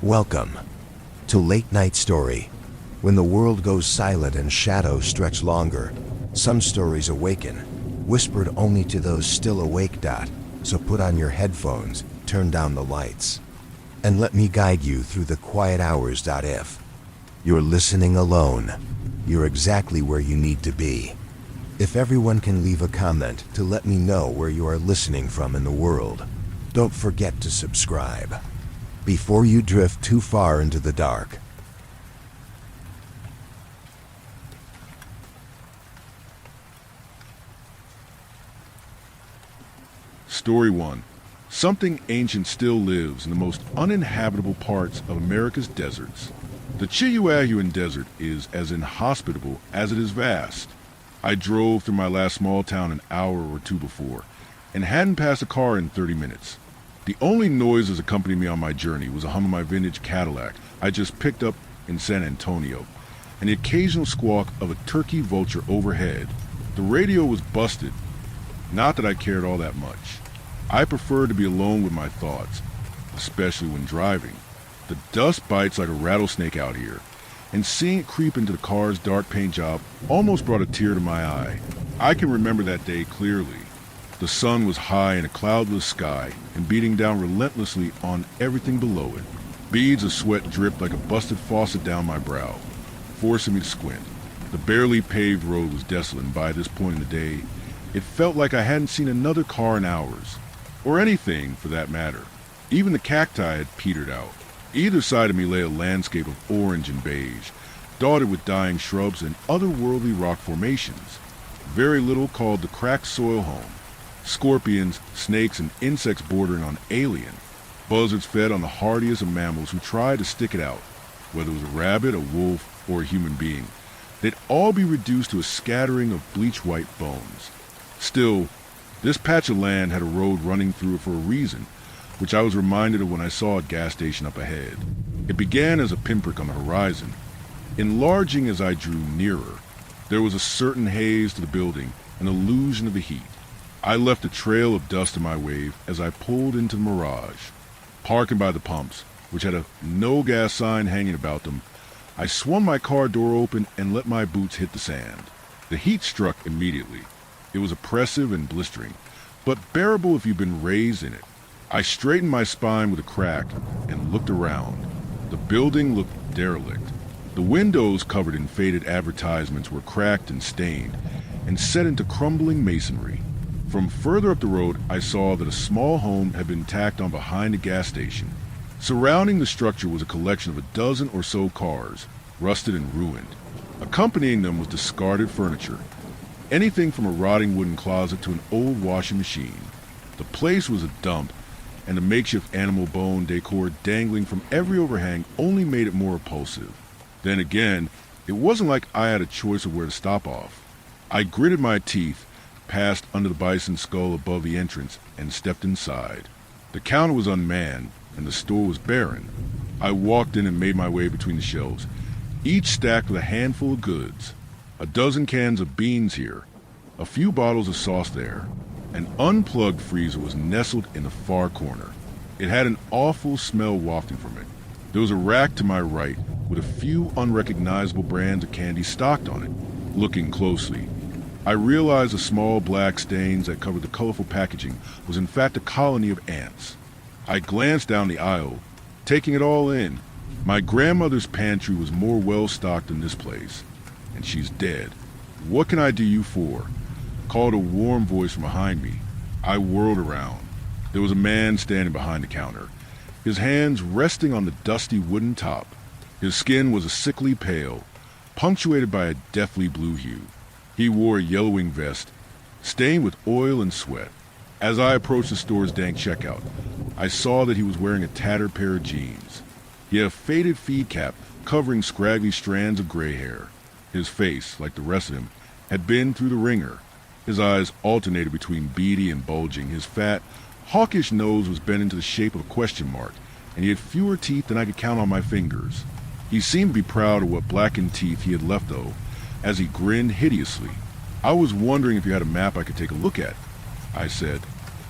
Welcome to Late Night Story. When the world goes silent and shadows stretch longer, some stories awaken, whispered only to those still awake. So put on your headphones, turn down the lights, and let me guide you through the quiet hours. If you're listening alone, you're exactly where you need to be. If everyone can leave a comment to let me know where you are listening from in the world, don't forget to subscribe before you drift too far into the dark. Story 1. Something ancient still lives in the most uninhabitable parts of America's deserts. The Chihuahuan Desert is as inhospitable as it is vast. I drove through my last small town an hour or two before, and hadn't passed a car in 30 minutes. The only noises accompanying me on my journey was a hum of my vintage Cadillac I just picked up in San Antonio, and the occasional squawk of a turkey vulture overhead. The radio was busted. Not that I cared all that much. I prefer to be alone with my thoughts, especially when driving. The dust bites like a rattlesnake out here, and seeing it creep into the car's dark paint job almost brought a tear to my eye. I can remember that day clearly. The sun was high in a cloudless sky and beating down relentlessly on everything below it. Beads of sweat dripped like a busted faucet down my brow, forcing me to squint. The barely paved road was desolate, and by this point in the day, it felt like I hadn't seen another car in hours, or anything for that matter. Even the cacti had petered out. Either side of me lay a landscape of orange and beige, dotted with dying shrubs and otherworldly rock formations. Very little called the cracked soil home. Scorpions, snakes, and insects bordering on alien. Buzzards fed on the hardiest of mammals who tried to stick it out. Whether it was a rabbit, a wolf, or a human being, they'd all be reduced to a scattering of bleach-white bones. Still, this patch of land had a road running through it for a reason, which I was reminded of when I saw a gas station up ahead. It began as a pinprick on the horizon. Enlarging as I drew nearer, there was a certain haze to the building, an illusion of the heat. I left a trail of dust in my wake as I pulled into the mirage. Parking by the pumps, which had a no gas sign hanging about them, I swung my car door open and let my boots hit the sand. The heat struck immediately. It was oppressive and blistering, but bearable if you've been raised in it. I straightened my spine with a crack and looked around. The building looked derelict. The windows covered in faded advertisements were cracked and stained and set into crumbling masonry. From further up the road, I saw that a small home had been tacked on behind a gas station. Surrounding the structure was a collection of a dozen or so cars, rusted and ruined. Accompanying them was discarded furniture, anything from a rotting wooden closet to an old washing machine. The place was a dump, and the makeshift animal bone decor dangling from every overhang only made it more repulsive. Then again, it wasn't like I had a choice of where to stop off. I gritted my teeth, passed under the bison skull above the entrance, and stepped inside. The counter was unmanned, and the store was barren. I walked in and made my way between the shelves, each stacked with a handful of goods. A dozen cans of beans here, a few bottles of sauce there. An unplugged freezer was nestled in the far corner. It had an awful smell wafting from it. There was a rack to my right with a few unrecognizable brands of candy stocked on it. Looking closely, I realized the small black stains that covered the colorful packaging was in fact a colony of ants. I glanced down the aisle, taking it all in. My grandmother's pantry was more well-stocked than this place, and she's dead. "What can I do you for?" called a warm voice from behind me. I whirled around. There was a man standing behind the counter, his hands resting on the dusty wooden top. His skin was a sickly pale, punctuated by a deathly blue hue. He wore a yellowing vest, stained with oil and sweat. As I approached the store's dank checkout, I saw that he was wearing a tattered pair of jeans. He had a faded feed cap covering scraggly strands of gray hair. His face, like the rest of him, had been through the ringer. His eyes alternated between beady and bulging. His fat, hawkish nose was bent into the shape of a question mark, and he had fewer teeth than I could count on my fingers. He seemed to be proud of what blackened teeth he had left, though, as he grinned hideously. "I was wondering if you had a map I could take a look at," I said.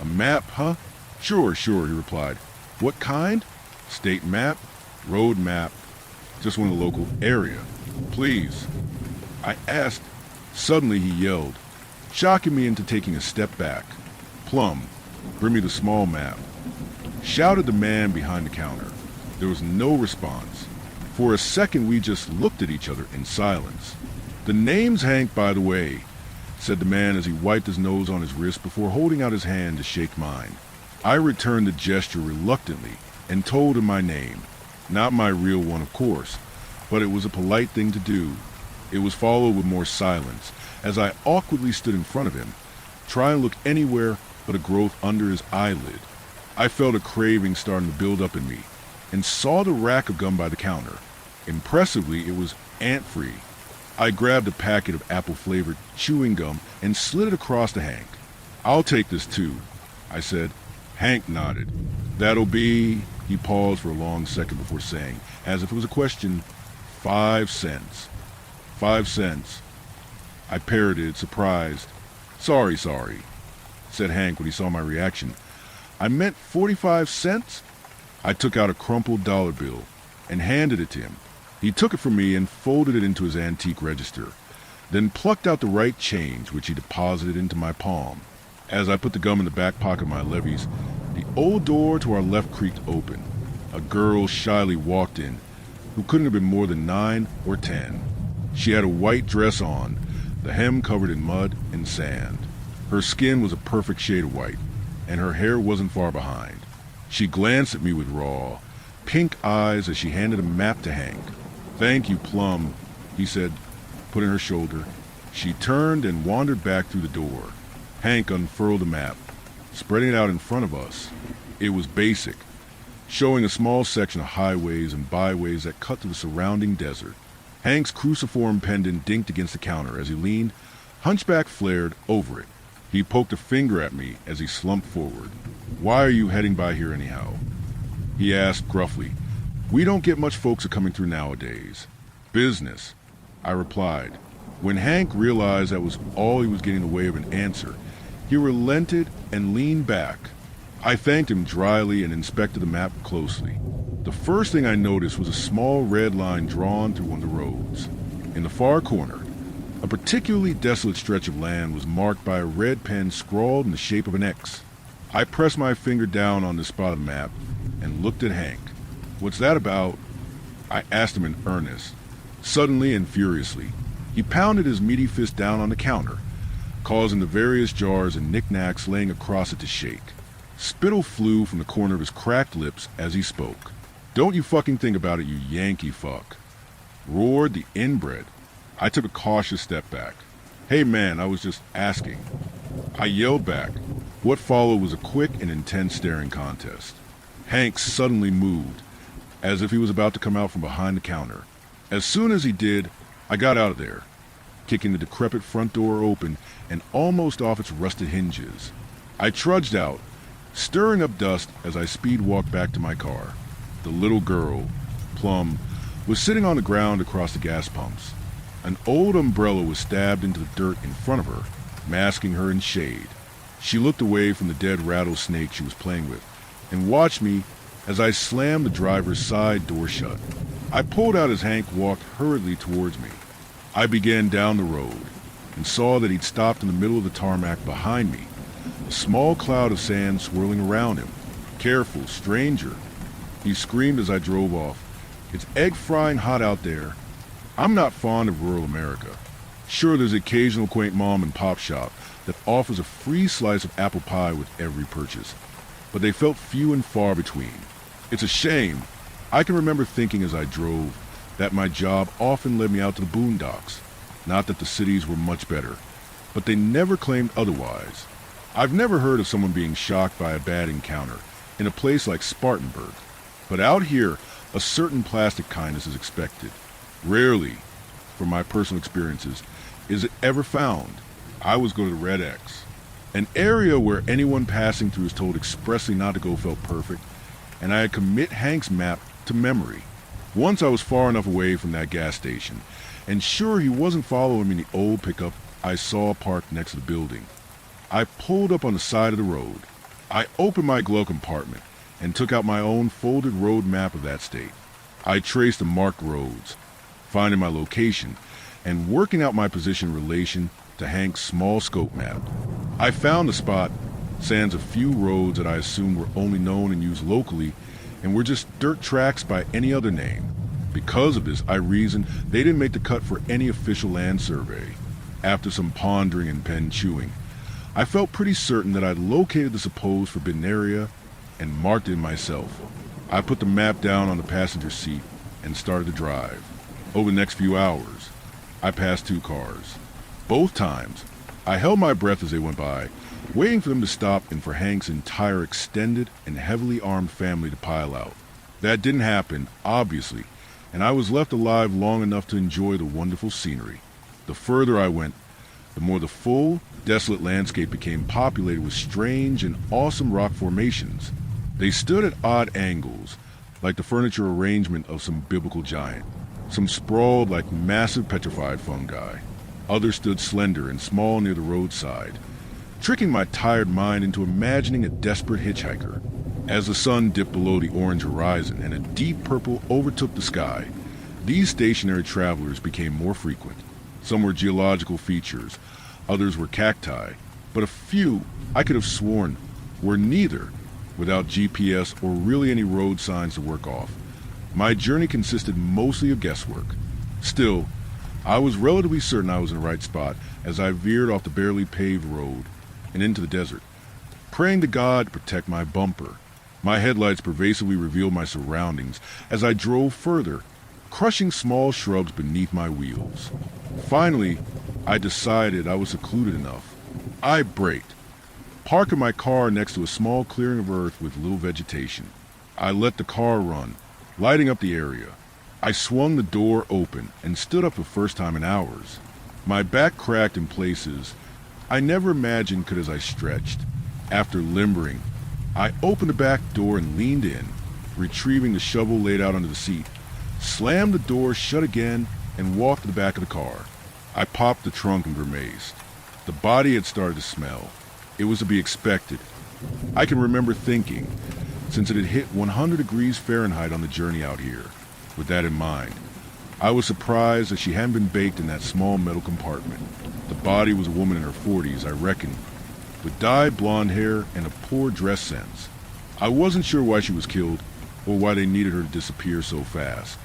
"A map, huh? Sure, he replied. "What kind?" "State map?" Road map. Just want a local area. Please. I asked. Suddenly he yelled, shocking me into taking a step back. Plum, bring me the small map. Shouted the man behind the counter. There was no response. For a second we just looked at each other in silence. The name's Hank, by the way, said the man as he wiped his nose on his wrist before holding out his hand to shake mine. I returned the gesture reluctantly and told him my name. Not my real one, of course, but it was a polite thing to do. It was followed with more silence as I awkwardly stood in front of him, trying to look anywhere but a growth under his eyelid. I felt a craving starting to build up in me and saw the rack of gum by the counter. Impressively, it was ant-free. I grabbed a packet of apple-flavored chewing gum and slid it across to Hank. I'll take this too, I said. Hank nodded. That'll be, he paused for a long second before saying, as if it was a question, 5 cents. 5 cents. I parroted, surprised. Sorry, said Hank when he saw my reaction. I meant 45 cents? I took out a crumpled dollar bill and handed it to him. He took it from me and folded it into his antique register, then plucked out the right change, which he deposited into my palm. As I put the gum in the back pocket of my levies, the old door to our left creaked open. A girl shyly walked in, who couldn't have been more than 9 or 10. She had a white dress on, the hem covered in mud and sand. Her skin was a perfect shade of white, and her hair wasn't far behind. She glanced at me with raw, pink eyes as she handed a map to Hank. Thank you, Plum, he said, putting her shoulder. She turned and wandered back through the door. Hank unfurled the map, spreading it out in front of us. It was basic, showing a small section of highways and byways that cut through the surrounding desert. Hank's cruciform pendant dinked against the counter as he leaned, hunchback flared, over it. He poked a finger at me as he slumped forward. Why are you heading by here anyhow? He asked gruffly. We don't get much folks coming through nowadays. Business, I replied. When Hank realized that was all he was getting in the way of an answer, he relented and leaned back. I thanked him dryly and inspected the map closely. The first thing I noticed was a small red line drawn through one of the roads. In the far corner, a particularly desolate stretch of land was marked by a red pen scrawled in the shape of an X. I pressed my finger down on this spot of the map and looked at Hank. What's that about? I asked him in earnest. Suddenly and furiously, he pounded his meaty fist down on the counter, causing the various jars and knickknacks laying across it to shake. Spittle flew from the corner of his cracked lips as he spoke. Don't you fucking think about it, you Yankee fuck. Roared the inbred. I took a cautious step back. Hey man, I was just asking. I yelled back. What followed was a quick and intense staring contest. Hank suddenly moved, as if he was about to come out from behind the counter. As soon as he did, I got out of there, kicking the decrepit front door open and almost off its rusted hinges. I trudged out, stirring up dust as I speed walked back to my car. The little girl, Plum, was sitting on the ground across the gas pumps. An old umbrella was stabbed into the dirt in front of her, masking her in shade. She looked away from the dead rattlesnake she was playing with and watched me as I slammed the driver's side door shut. I pulled out as Hank walked hurriedly towards me. I began down the road and saw that he'd stopped in the middle of the tarmac behind me, a small cloud of sand swirling around him. Careful, stranger, he screamed as I drove off. It's egg frying hot out there. I'm not fond of rural America. Sure, there's an occasional quaint mom and pop shop that offers a free slice of apple pie with every purchase, but they felt few and far between. It's a shame. I can remember thinking as I drove that my job often led me out to the boondocks. Not that the cities were much better, but they never claimed otherwise. I've never heard of someone being shocked by a bad encounter in a place like Spartanburg, but out here, a certain plastic kindness is expected. Rarely, from my personal experiences, is it ever found. I was going to the Red X, an area where anyone passing through is told expressly not to go felt perfect, and I had commit Hank's map to memory. Once I was far enough away from that gas station, and sure he wasn't following me in the old pickup I saw parked next to the building. I pulled up on the side of the road. I opened my glove compartment and took out my own folded road map of that state. I traced the marked roads, finding my location, and working out my position in relation to Hank's small scope map. I found the spot, sans a few roads that I assumed were only known and used locally, and were just dirt tracks by any other name. Because of this, I reasoned they didn't make the cut for any official land survey. After some pondering and pen chewing, I felt pretty certain that I'd located the supposed forbidden area and marked it myself. I put the map down on the passenger seat and started to drive. Over the next few hours, I passed 2 cars. Both times, I held my breath as they went by, waiting for them to stop and for Hank's entire extended and heavily armed family to pile out. That didn't happen, obviously, and I was left alive long enough to enjoy the wonderful scenery. The further I went, the more the full, desolate landscape became populated with strange and awesome rock formations. They stood at odd angles, like the furniture arrangement of some biblical giant. Some sprawled like massive petrified fungi. Others stood slender and small near the roadside, tricking my tired mind into imagining a desperate hitchhiker. As the sun dipped below the orange horizon and a deep purple overtook the sky, these stationary travelers became more frequent. Some were geological features, others were cacti, but a few I could have sworn were neither, without GPS or really any road signs to work off. My journey consisted mostly of guesswork. Still, I was relatively certain I was in the right spot as I veered off the barely paved road and into the desert, praying to God to protect my bumper. My headlights pervasively revealed my surroundings as I drove further, crushing small shrubs beneath my wheels. Finally, I decided I was secluded enough. I braked, parking my car next to a small clearing of earth with little vegetation. I let the car run, lighting up the area. I swung the door open and stood up for the first time in hours. My back cracked in places I never imagined could as I stretched. After limbering, I opened the back door and leaned in, retrieving the shovel laid out under the seat, slammed the door shut again, and walked to the back of the car. I popped the trunk and grimaced. The body had started to smell. It was to be expected. I can remember thinking, since it had hit 100 degrees Fahrenheit on the journey out here. With that in mind, I was surprised that she hadn't been baked in that small metal compartment. The body was a woman in her 40s, I reckon, with dyed blonde hair and a poor dress sense. I wasn't sure why she was killed or why they needed her to disappear so fast.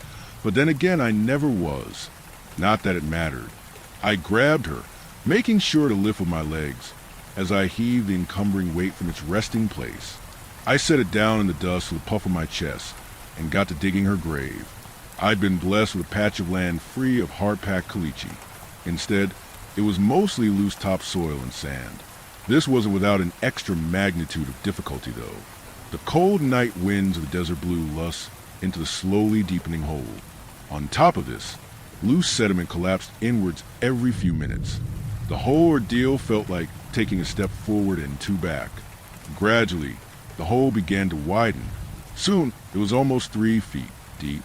But then again, I never was. Not that it mattered. I grabbed her, making sure to lift with my legs as I heaved the encumbering weight from its resting place. I set it down in the dust with a puff on my chest and got to digging her grave. I'd been blessed with a patch of land free of hard-packed caliche. Instead, it was mostly loose topsoil and sand. This wasn't without an extra magnitude of difficulty, though. The cold night winds of the desert blew us into the slowly deepening hole. On top of this, loose sediment collapsed inwards every few minutes. The whole ordeal felt like taking a step forward and 2 back. Gradually, the hole began to widen. Soon, it was almost 3 feet deep.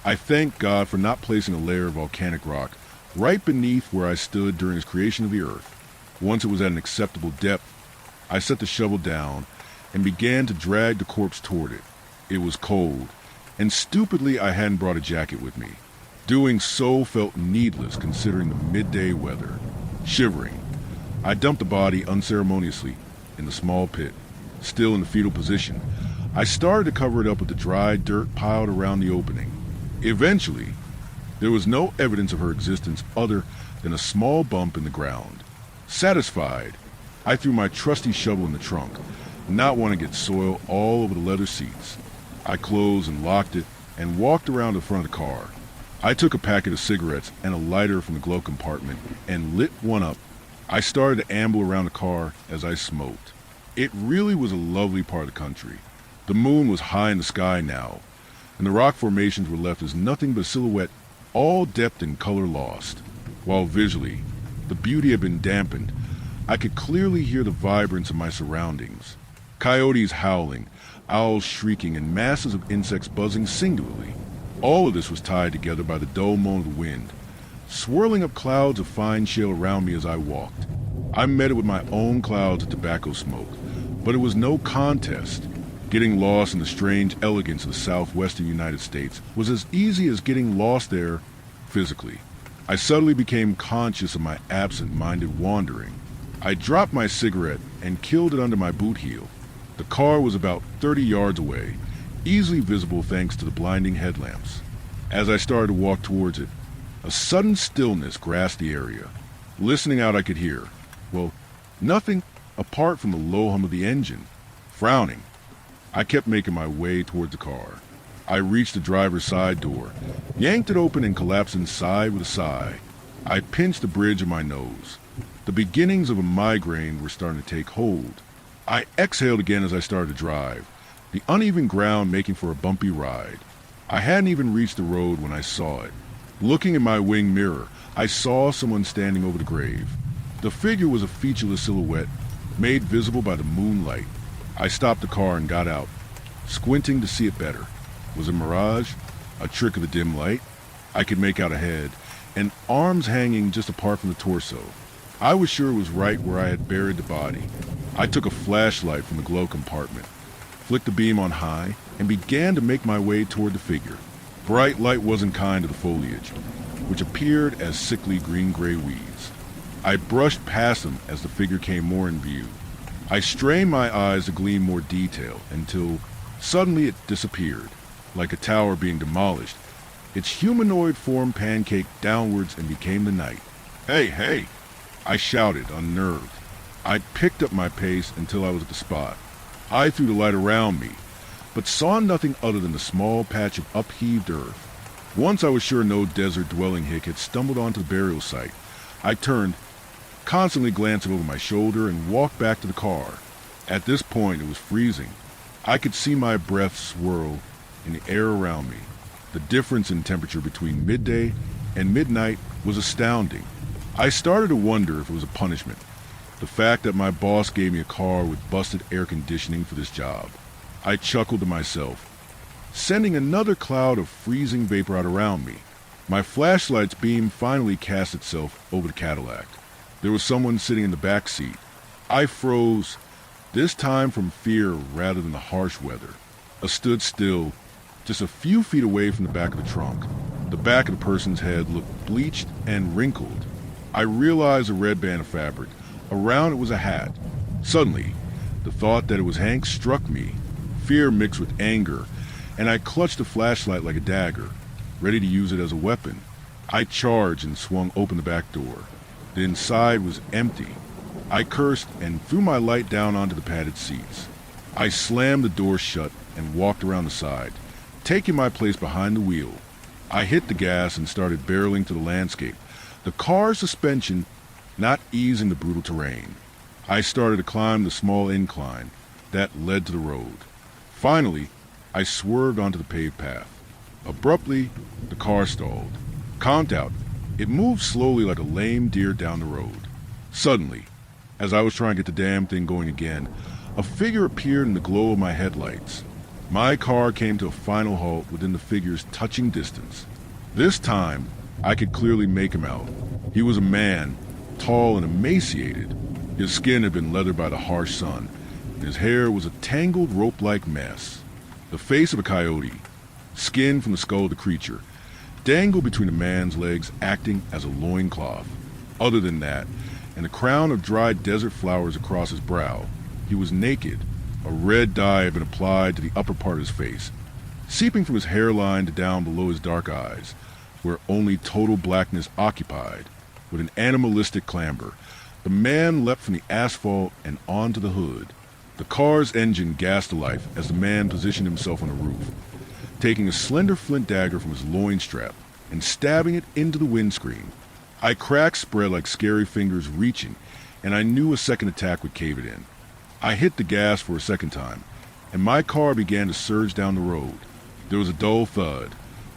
I thank God for not placing a layer of volcanic rock right beneath where I stood during his creation of the earth. Once it was at an acceptable depth, I set the shovel down and began to drag the corpse toward it. It was cold, and stupidly I hadn't brought a jacket with me. Doing so felt needless considering the midday weather. Shivering, I dumped the body unceremoniously in the small pit. Still in the fetal position, I started to cover it up with the dry dirt piled around the opening. Eventually, there was no evidence of her existence other than a small bump in the ground. Satisfied, I threw my trusty shovel in the trunk, not wanting to get soil all over the leather seats. I closed and locked it and walked around the front of the car. I took a packet of cigarettes and a lighter from the glove compartment and lit one up. I started to amble around the car as I smoked. It really was a lovely part of the country. The moon was high in the sky now, and the rock formations were left as nothing but a silhouette, all depth and color lost. While visually, the beauty had been dampened, I could clearly hear the vibrance of my surroundings. Coyotes howling, owls shrieking, and masses of insects buzzing singularly. All of this was tied together by the dull moan of the wind, swirling up clouds of fine shale around me as I walked. I met it with my own clouds of tobacco smoke, but it was no contest. Getting lost in the strange elegance of the southwestern United States was as easy as getting lost there physically. I suddenly became conscious of my absent-minded wandering. I dropped my cigarette and killed it under my boot heel. The car was about 30 yards away, easily visible thanks to the blinding headlamps. As I started to walk towards it, a sudden stillness grasped the area. Listening out, I could hear, well, nothing apart from the low hum of the engine. Frowning, I kept making my way toward the car. I reached the driver's side door, yanked it open and collapsed inside with a sigh. I pinched the bridge of my nose. The beginnings of a migraine were starting to take hold. I exhaled again as I started to drive, the uneven ground making for a bumpy ride. I hadn't even reached the road when I saw it. Looking in my wing mirror, I saw someone standing over the grave. The figure was a featureless silhouette, made visible by the moonlight. I stopped the car and got out, squinting to see it better. Was it a mirage? A trick of the dim light? I could make out a head, and arms hanging just apart from the torso. I was sure it was right where I had buried the body. I took a flashlight from the glove compartment, flicked the beam on high, and began to make my way toward the figure. Bright light wasn't kind to the foliage, which appeared as sickly green-gray weeds. I brushed past them as the figure came more in view. I strained my eyes to glean more detail until suddenly it disappeared, like a tower being demolished. Its humanoid form pancaked downwards and became the night. "Hey, hey!" I shouted, unnerved. I picked up my pace until I was at the spot. I threw the light around me, but saw nothing other than a small patch of upheaved earth. Once I was sure no desert-dwelling hick had stumbled onto the burial site, I turned, constantly glancing over my shoulder, and walked back to the car. At this point, it was freezing. I could see my breath swirl in the air around me. The difference in temperature between midday and midnight was astounding. I started to wonder if it was a punishment. The fact that my boss gave me a car with busted air conditioning for this job. I chuckled to myself, sending another cloud of freezing vapor out around me. My flashlight's beam finally cast itself over the Cadillac. There was someone sitting in the back seat. I froze, this time from fear rather than the harsh weather. I stood still, just a few feet away from the back of the trunk. The back of the person's head looked bleached and wrinkled. I realized a red band of fabric. Around it was a hat. Suddenly, the thought that it was Hank struck me, fear mixed with anger, and I clutched the flashlight like a dagger, ready to use it as a weapon. I charged and swung open the back door. The inside was empty. I cursed and threw my light down onto the padded seats. I slammed the door shut and walked around the side, taking my place behind the wheel. I hit the gas and started barreling to the landscape, the car's suspension not easing the brutal terrain. I started to climb the small incline that led to the road. Finally, I swerved onto the paved path. Abruptly, the car stalled. Conked out, it moved slowly like a lame deer down the road. Suddenly, as I was trying to get the damn thing going again, a figure appeared in the glow of my headlights. My car came to a final halt within the figure's touching distance. This time, I could clearly make him out. He was a man, tall and emaciated. His skin had been leathered by the harsh sun, and his hair was a tangled rope-like mess. The face of a coyote, skin from the skull of the creature, dangled between a man's legs, acting as a loincloth. Other than that, and a crown of dried desert flowers across his brow, he was naked. A red dye had been applied to the upper part of his face, seeping from his hairline to down below his dark eyes, where only total blackness occupied. With an animalistic clamber, the man leapt from the asphalt and onto the hood. The car's engine gasped to life as the man positioned himself on the roof, taking a slender flint dagger from his loin strap and stabbing it into the windscreen. I cracks spread like scary fingers reaching, and I knew a second attack would cave it in. I hit the gas for a second time, and my car began to surge down the road. There was a dull thud,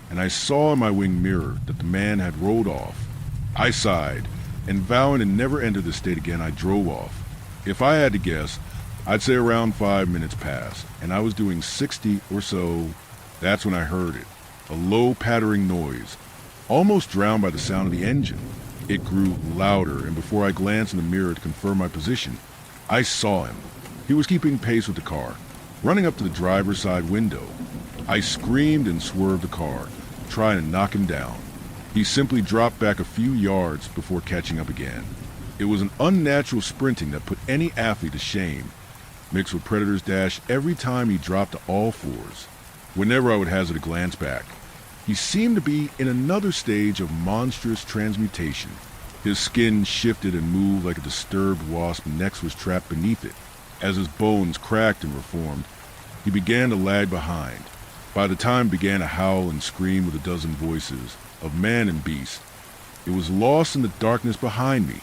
and I saw in my wing mirror that the man had rolled off. I sighed, and vowing to never enter this state again, I drove off. If I had to guess, I'd say around 5 minutes passed, and I was doing 60 or so. That's when I heard it, a low pattering noise, almost drowned by the sound of the engine. It grew louder, and before I glanced in the mirror to confirm my position, I saw him. He was keeping pace with the car, running up to the driver's side window. I screamed and swerved the car, trying to knock him down. He simply dropped back a few yards before catching up again. It was an unnatural sprinting that put any athlete to shame, mixed with Predator's dash every time he dropped to all fours. Whenever I would hazard a glance back, he seemed to be in another stage of monstrous transmutation. His skin shifted and moved like a disturbed wasp next was trapped beneath it. As his bones cracked and reformed, he began to lag behind. By the time he began to howl and scream with a dozen voices, of man and beast, it was lost in the darkness behind me.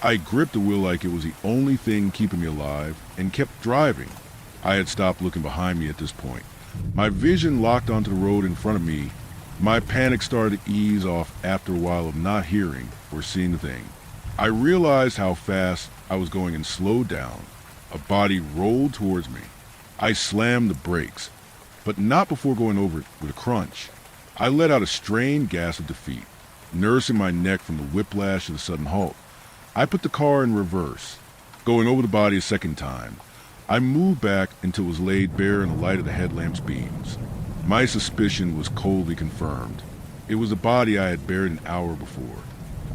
I gripped the wheel like it was the only thing keeping me alive and kept driving. I had stopped looking behind me at this point. My vision locked onto the road in front of me. My panic started to ease off after a while of not hearing or seeing the thing. I realized how fast I was going and slowed down. A body rolled towards me. I slammed the brakes, but not before going over it with a crunch. I let out a strained gasp of defeat, nursing my neck from the whiplash of the sudden halt. I put the car in reverse, going over the body a second time. I moved back until it was laid bare in the light of the headlamp's beams. My suspicion was coldly confirmed. It was a body I had buried an hour before.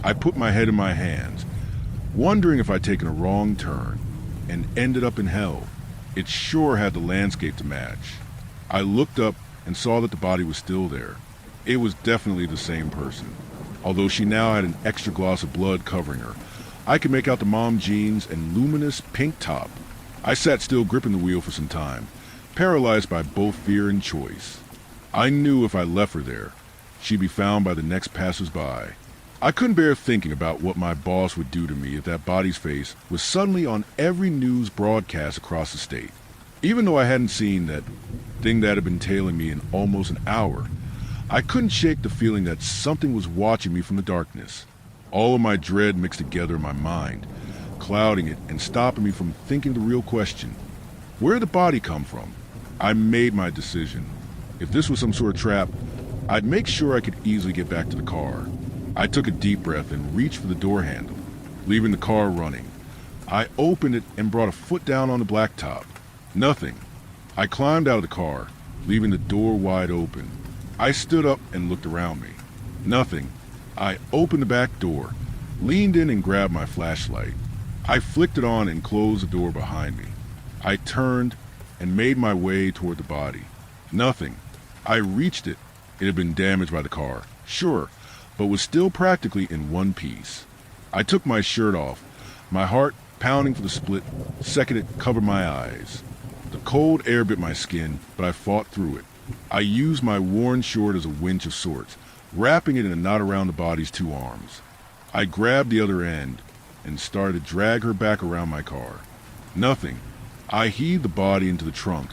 I put my head in my hands, wondering if I'd taken a wrong turn, and ended up in hell. It sure had the landscape to match. I looked up and saw that the body was still there. It was definitely the same person, although she now had an extra gloss of blood covering her. I could make out the mom jeans and luminous pink top. I sat still gripping the wheel for some time, paralyzed by both fear and choice. I knew if I left her there, she'd be found by the next passers-by. I couldn't bear thinking about what my boss would do to me if that body's face was suddenly on every news broadcast across the state. Even though I hadn't seen that thing that had been tailing me in almost an hour, I couldn't shake the feeling that something was watching me from the darkness. All of my dread mixed together in my mind, clouding it and stopping me from thinking the real question. Where did the body come from? I made my decision. If this was some sort of trap, I'd make sure I could easily get back to the car. I took a deep breath and reached for the door handle, leaving the car running. I opened it and brought a foot down on the blacktop. Nothing. I climbed out of the car, leaving the door wide open. I stood up and looked around me. Nothing. I opened the back door, leaned in and grabbed my flashlight. I flicked it on and closed the door behind me. I turned and made my way toward the body. Nothing. I reached it. It had been damaged by the car, sure, but was still practically in one piece. I took my shirt off, my heart pounding for the split second it covered my eyes. The cold air bit my skin, but I fought through it. I used my worn short as a winch of sorts, wrapping it in a knot around the body's two arms. I grabbed the other end and started to drag her back around my car. Nothing. I heaved the body into the trunk,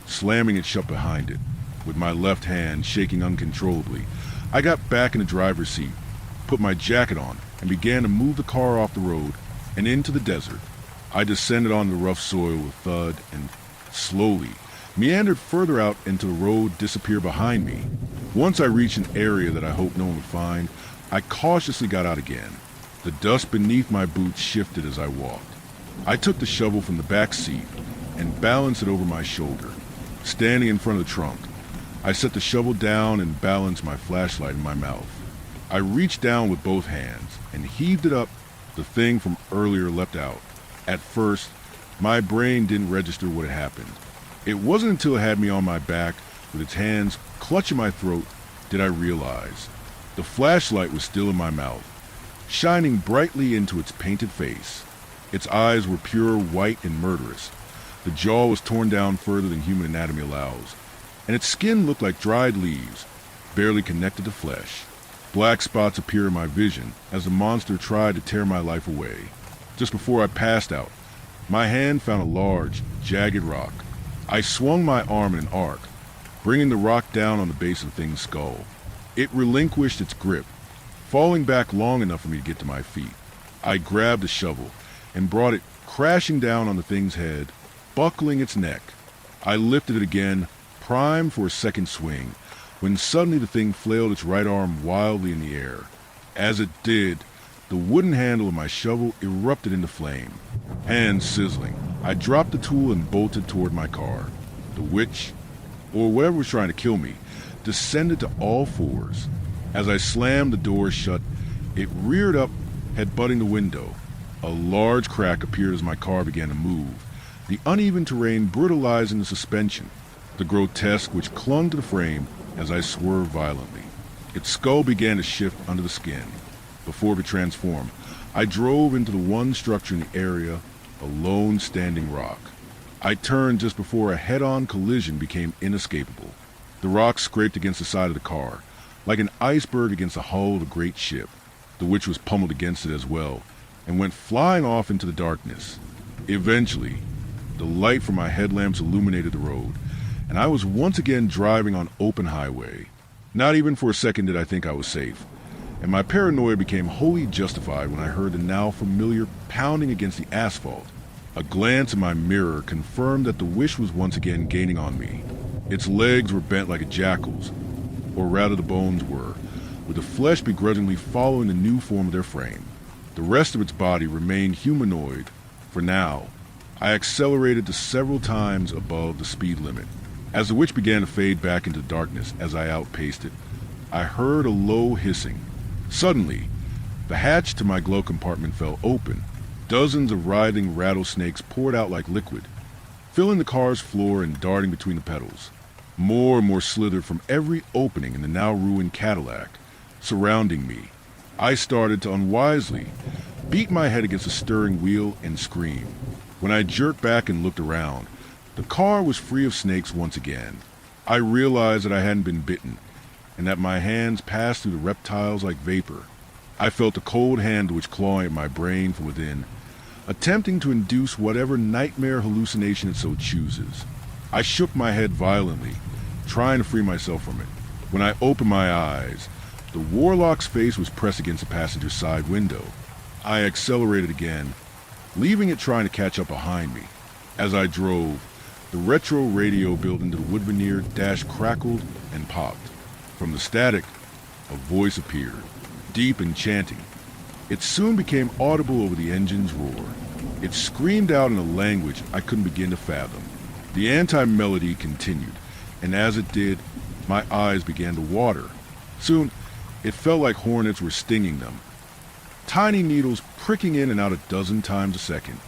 slamming it shut behind it. With my left hand shaking uncontrollably, I got back in the driver's seat, put my jacket on, and began to move the car off the road and into the desert. I descended onto the rough soil with thud and slowly meandered further out into the road disappear behind me. Once I reached an area that I hoped no one would find, I cautiously got out again. The dust beneath my boots shifted as I walked. I took the shovel from the back seat and balanced it over my shoulder. Standing in front of the trunk, I set the shovel down and balanced my flashlight in my mouth. I reached down with both hands and heaved it up. The thing from earlier leapt out. At first, my brain didn't register what had happened. It wasn't until it had me on my back with its hands clutching my throat did I realize. The flashlight was still in my mouth, shining brightly into its painted face. Its eyes were pure white and murderous. The jaw was torn down further than human anatomy allows, and its skin looked like dried leaves, barely connected to flesh. Black spots appeared in my vision as the monster tried to tear my life away. Just before I passed out, my hand found a large, jagged rock. I swung my arm in an arc, bringing the rock down on the base of the thing's skull. It relinquished its grip, falling back long enough for me to get to my feet. I grabbed the shovel and brought it crashing down on the thing's head, buckling its neck. I lifted it again, primed for a second swing, when suddenly the thing flailed its right arm wildly in the air. As it did, the wooden handle of my shovel erupted into flame. Hands sizzling, I dropped the tool and bolted toward my car. The witch, or whatever was trying to kill me, descended to all fours. As I slammed the door shut, it reared up, head-butting the window. A large crack appeared as my car began to move, the uneven terrain brutalizing the suspension, the grotesque which clung to the frame as I swerved violently. Its skull began to shift under the skin. Before it could transform, I drove into the one structure in the area, a lone standing rock. I turned just before a head-on collision became inescapable. The rock scraped against the side of the car, like an iceberg against the hull of a great ship. The witch was pummeled against it as well, and went flying off into the darkness. Eventually, the light from my headlamps illuminated the road, and I was once again driving on open highway. Not even for a second did I think I was safe, and my paranoia became wholly justified when I heard the now familiar pounding against the asphalt. A glance in my mirror confirmed that the wish was once again gaining on me. Its legs were bent like a jackal's, or rather the bones were, with the flesh begrudgingly following the new form of their frame. The rest of its body remained humanoid for now. I accelerated to several times above the speed limit. As the witch began to fade back into darkness as I outpaced it, I heard a low hissing. Suddenly, the hatch to my glove compartment fell open. Dozens of writhing rattlesnakes poured out like liquid, filling the car's floor and darting between the pedals. More and more slithered from every opening in the now ruined Cadillac, surrounding me. I started to unwisely beat my head against the steering wheel and scream. When I jerked back and looked around, the car was free of snakes once again. I realized that I hadn't been bitten, and that my hands passed through the reptiles like vapor. I felt a cold hand which clawing at my brain from within, attempting to induce whatever nightmare hallucination it so chooses. I shook my head violently, trying to free myself from it. When I opened my eyes, the warlock's face was pressed against the passenger side window. I accelerated again, leaving it trying to catch up behind me. As I drove, the retro radio built into the wood veneer dash crackled and popped. From the static, a voice appeared, deep and chanting. It soon became audible over the engine's roar. It screamed out in a language I couldn't begin to fathom. The anti-melody continued, and as it did, my eyes began to water. Soon, it felt like hornets were stinging them, tiny needles pricking in and out a dozen times a second.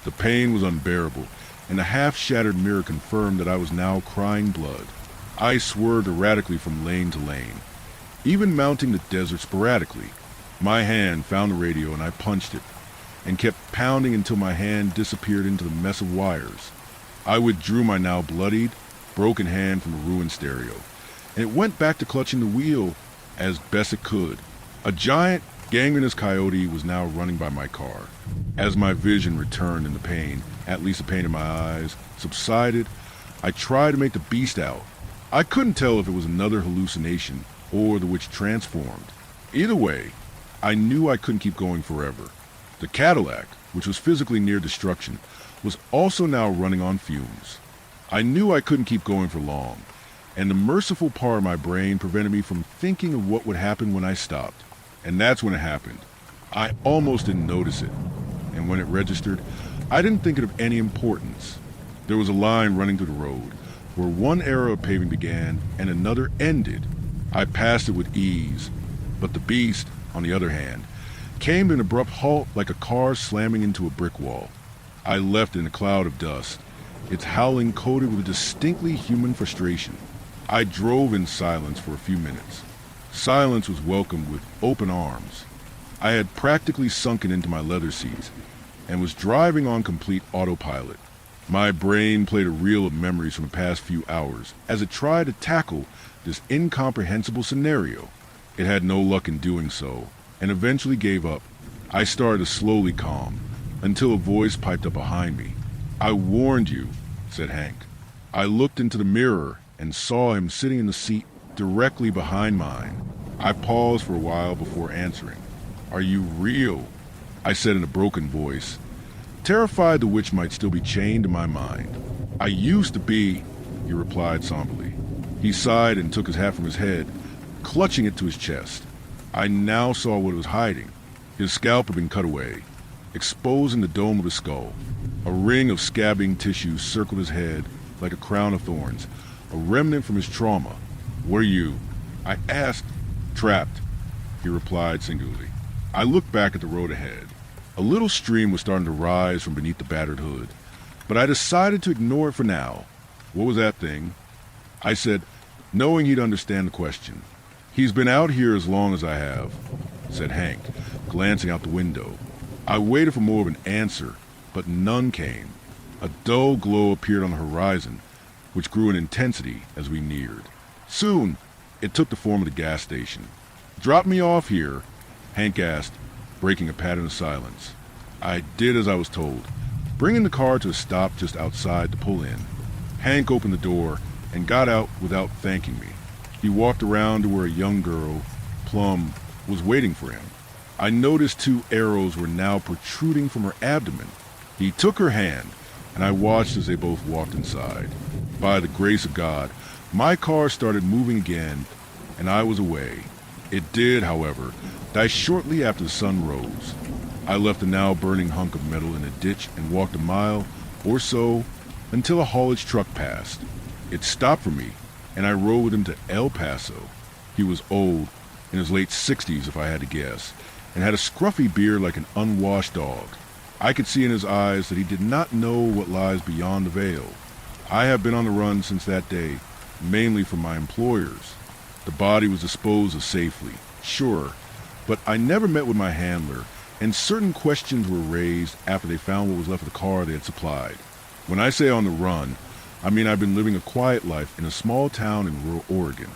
The pain was unbearable, and the half-shattered mirror confirmed that I was now crying blood. I swerved erratically from lane to lane, even mounting the desert sporadically. My hand found the radio and I punched it, and kept pounding until my hand disappeared into the mess of wires. I withdrew my now bloodied, broken hand from the ruined stereo, and it went back to clutching the wheel as best it could. A giant, gangrenous coyote was now running by my car. As my vision returned and the pain, at least the pain in my eyes, subsided, I tried to make the beast out. I couldn't tell if it was another hallucination or the witch transformed. Either way, I knew I couldn't keep going forever. The Cadillac, which was physically near destruction, was also now running on fumes. I knew I couldn't keep going for long, and the merciful part of my brain prevented me from thinking of what would happen when I stopped. And that's when it happened. I almost didn't notice it, and when it registered, I didn't think it of any importance. There was a line running through the road, where one era of paving began and another ended. I passed it with ease, but the beast, on the other hand, came to an abrupt halt like a car slamming into a brick wall. I left in a cloud of dust, its howling coated with a distinctly human frustration. I drove in silence for a few minutes. Silence was welcomed with open arms. I had practically sunken into my leather seats and was driving on complete autopilot. My brain played a reel of memories from the past few hours as it tried to tackle this incomprehensible scenario. It had no luck in doing so, and eventually gave up. I started to slowly calm, until a voice piped up behind me. "I warned you," said Hank. I looked into the mirror and saw him sitting in the seat directly behind mine. I paused for a while before answering. "Are you real?" I said in a broken voice, terrified the witch might still be chained to my mind. "I used to be," he replied somberly. He sighed and took his hat from his head, clutching it to his chest. I now saw what it was hiding. His scalp had been cut away, exposing the dome of his skull. A ring of scabbing tissue circled his head, like a crown of thorns, a remnant from his trauma. "What are you?" I asked. "Trapped," he replied singularly. I looked back at the road ahead. A little stream was starting to rise from beneath the battered hood, but I decided to ignore it for now. "What was that thing?" I said, knowing he'd understand the question. "He's been out here as long as I have," said Hank, glancing out the window. I waited for more of an answer, but none came. A dull glow appeared on the horizon, which grew in intensity as we neared. Soon, it took the form of the gas station. "Drop me off here," Hank asked, breaking a pattern of silence. I did as I was told, bringing the car to a stop just outside to pull in. Hank opened the door and got out without thanking me. He walked around to where a young girl, Plum, was waiting for him. I noticed 2 arrows were now protruding from her abdomen. He took her hand, and I watched as they both walked inside. By the grace of God, my car started moving again, and I was away. It did, however, die shortly after the sun rose. I left the now burning hunk of metal in a ditch and walked a mile or so until a haulage truck passed. It stopped for me, and I rode with him to El Paso. He was old, in his late 60s if I had to guess, and had a scruffy beard like an unwashed dog. I could see in his eyes that he did not know what lies beyond the veil. I have been on the run since that day, mainly from my employers. The body was disposed of safely, sure, but I never met with my handler, and certain questions were raised after they found what was left of the car they had supplied. When I say on the run, I mean I've been living a quiet life in a small town in rural Oregon.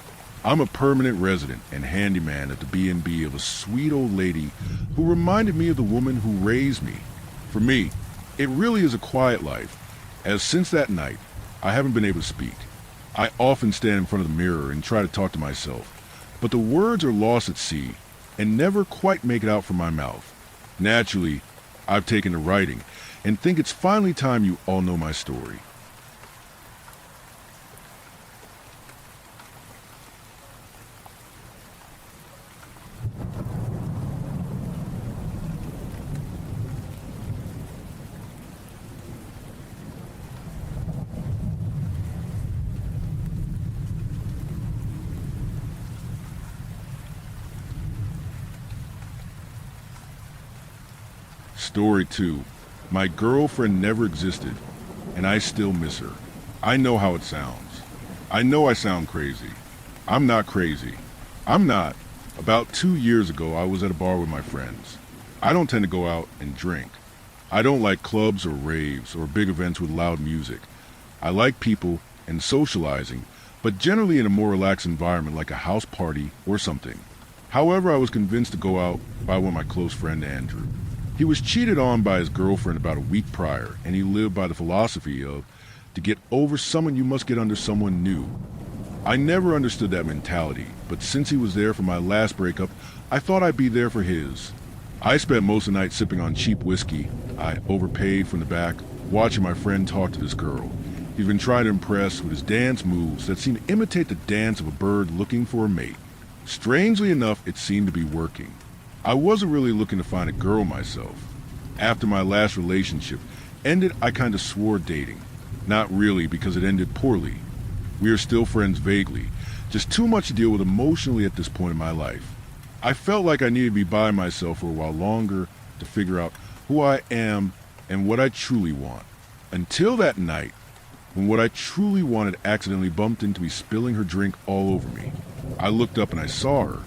I'm a permanent resident and handyman at the B&B of a sweet old lady who reminded me of the woman who raised me. For me, it really is a quiet life, as since that night, I haven't been able to speak. I often stand in front of the mirror and try to talk to myself, but the words are lost at sea and never quite make it out from my mouth. Naturally, I've taken to writing and think it's finally time you all know my story. Story 2. My girlfriend never existed, and I still miss her. I know how it sounds. I know I sound crazy. I'm not crazy. I'm not. About 2 years ago, I was at a bar with my friends. I don't tend to go out and drink. I don't like clubs or raves or big events with loud music. I like people and socializing, but generally in a more relaxed environment like a house party or something. However, I was convinced to go out by one of my close friend Andrew. He was cheated on by his girlfriend about a week prior, and he lived by the philosophy of, to get over someone you must get under someone new. I never understood that mentality, but since he was there for my last breakup, I thought I'd be there for his. I spent most of the night sipping on cheap whiskey. I overpaid from the back, watching my friend talk to this girl. He'd been trying to impress with his dance moves that seemed to imitate the dance of a bird looking for a mate. Strangely enough, it seemed to be working. I wasn't really looking to find a girl myself. After my last relationship ended, I kind of swore dating. Not really, because it ended poorly. We are still friends vaguely, just too much to deal with emotionally at this point in my life. I felt like I needed to be by myself for a while longer to figure out who I am and what I truly want. Until that night, when what I truly wanted accidentally bumped into me spilling her drink all over me. I looked up and I saw her.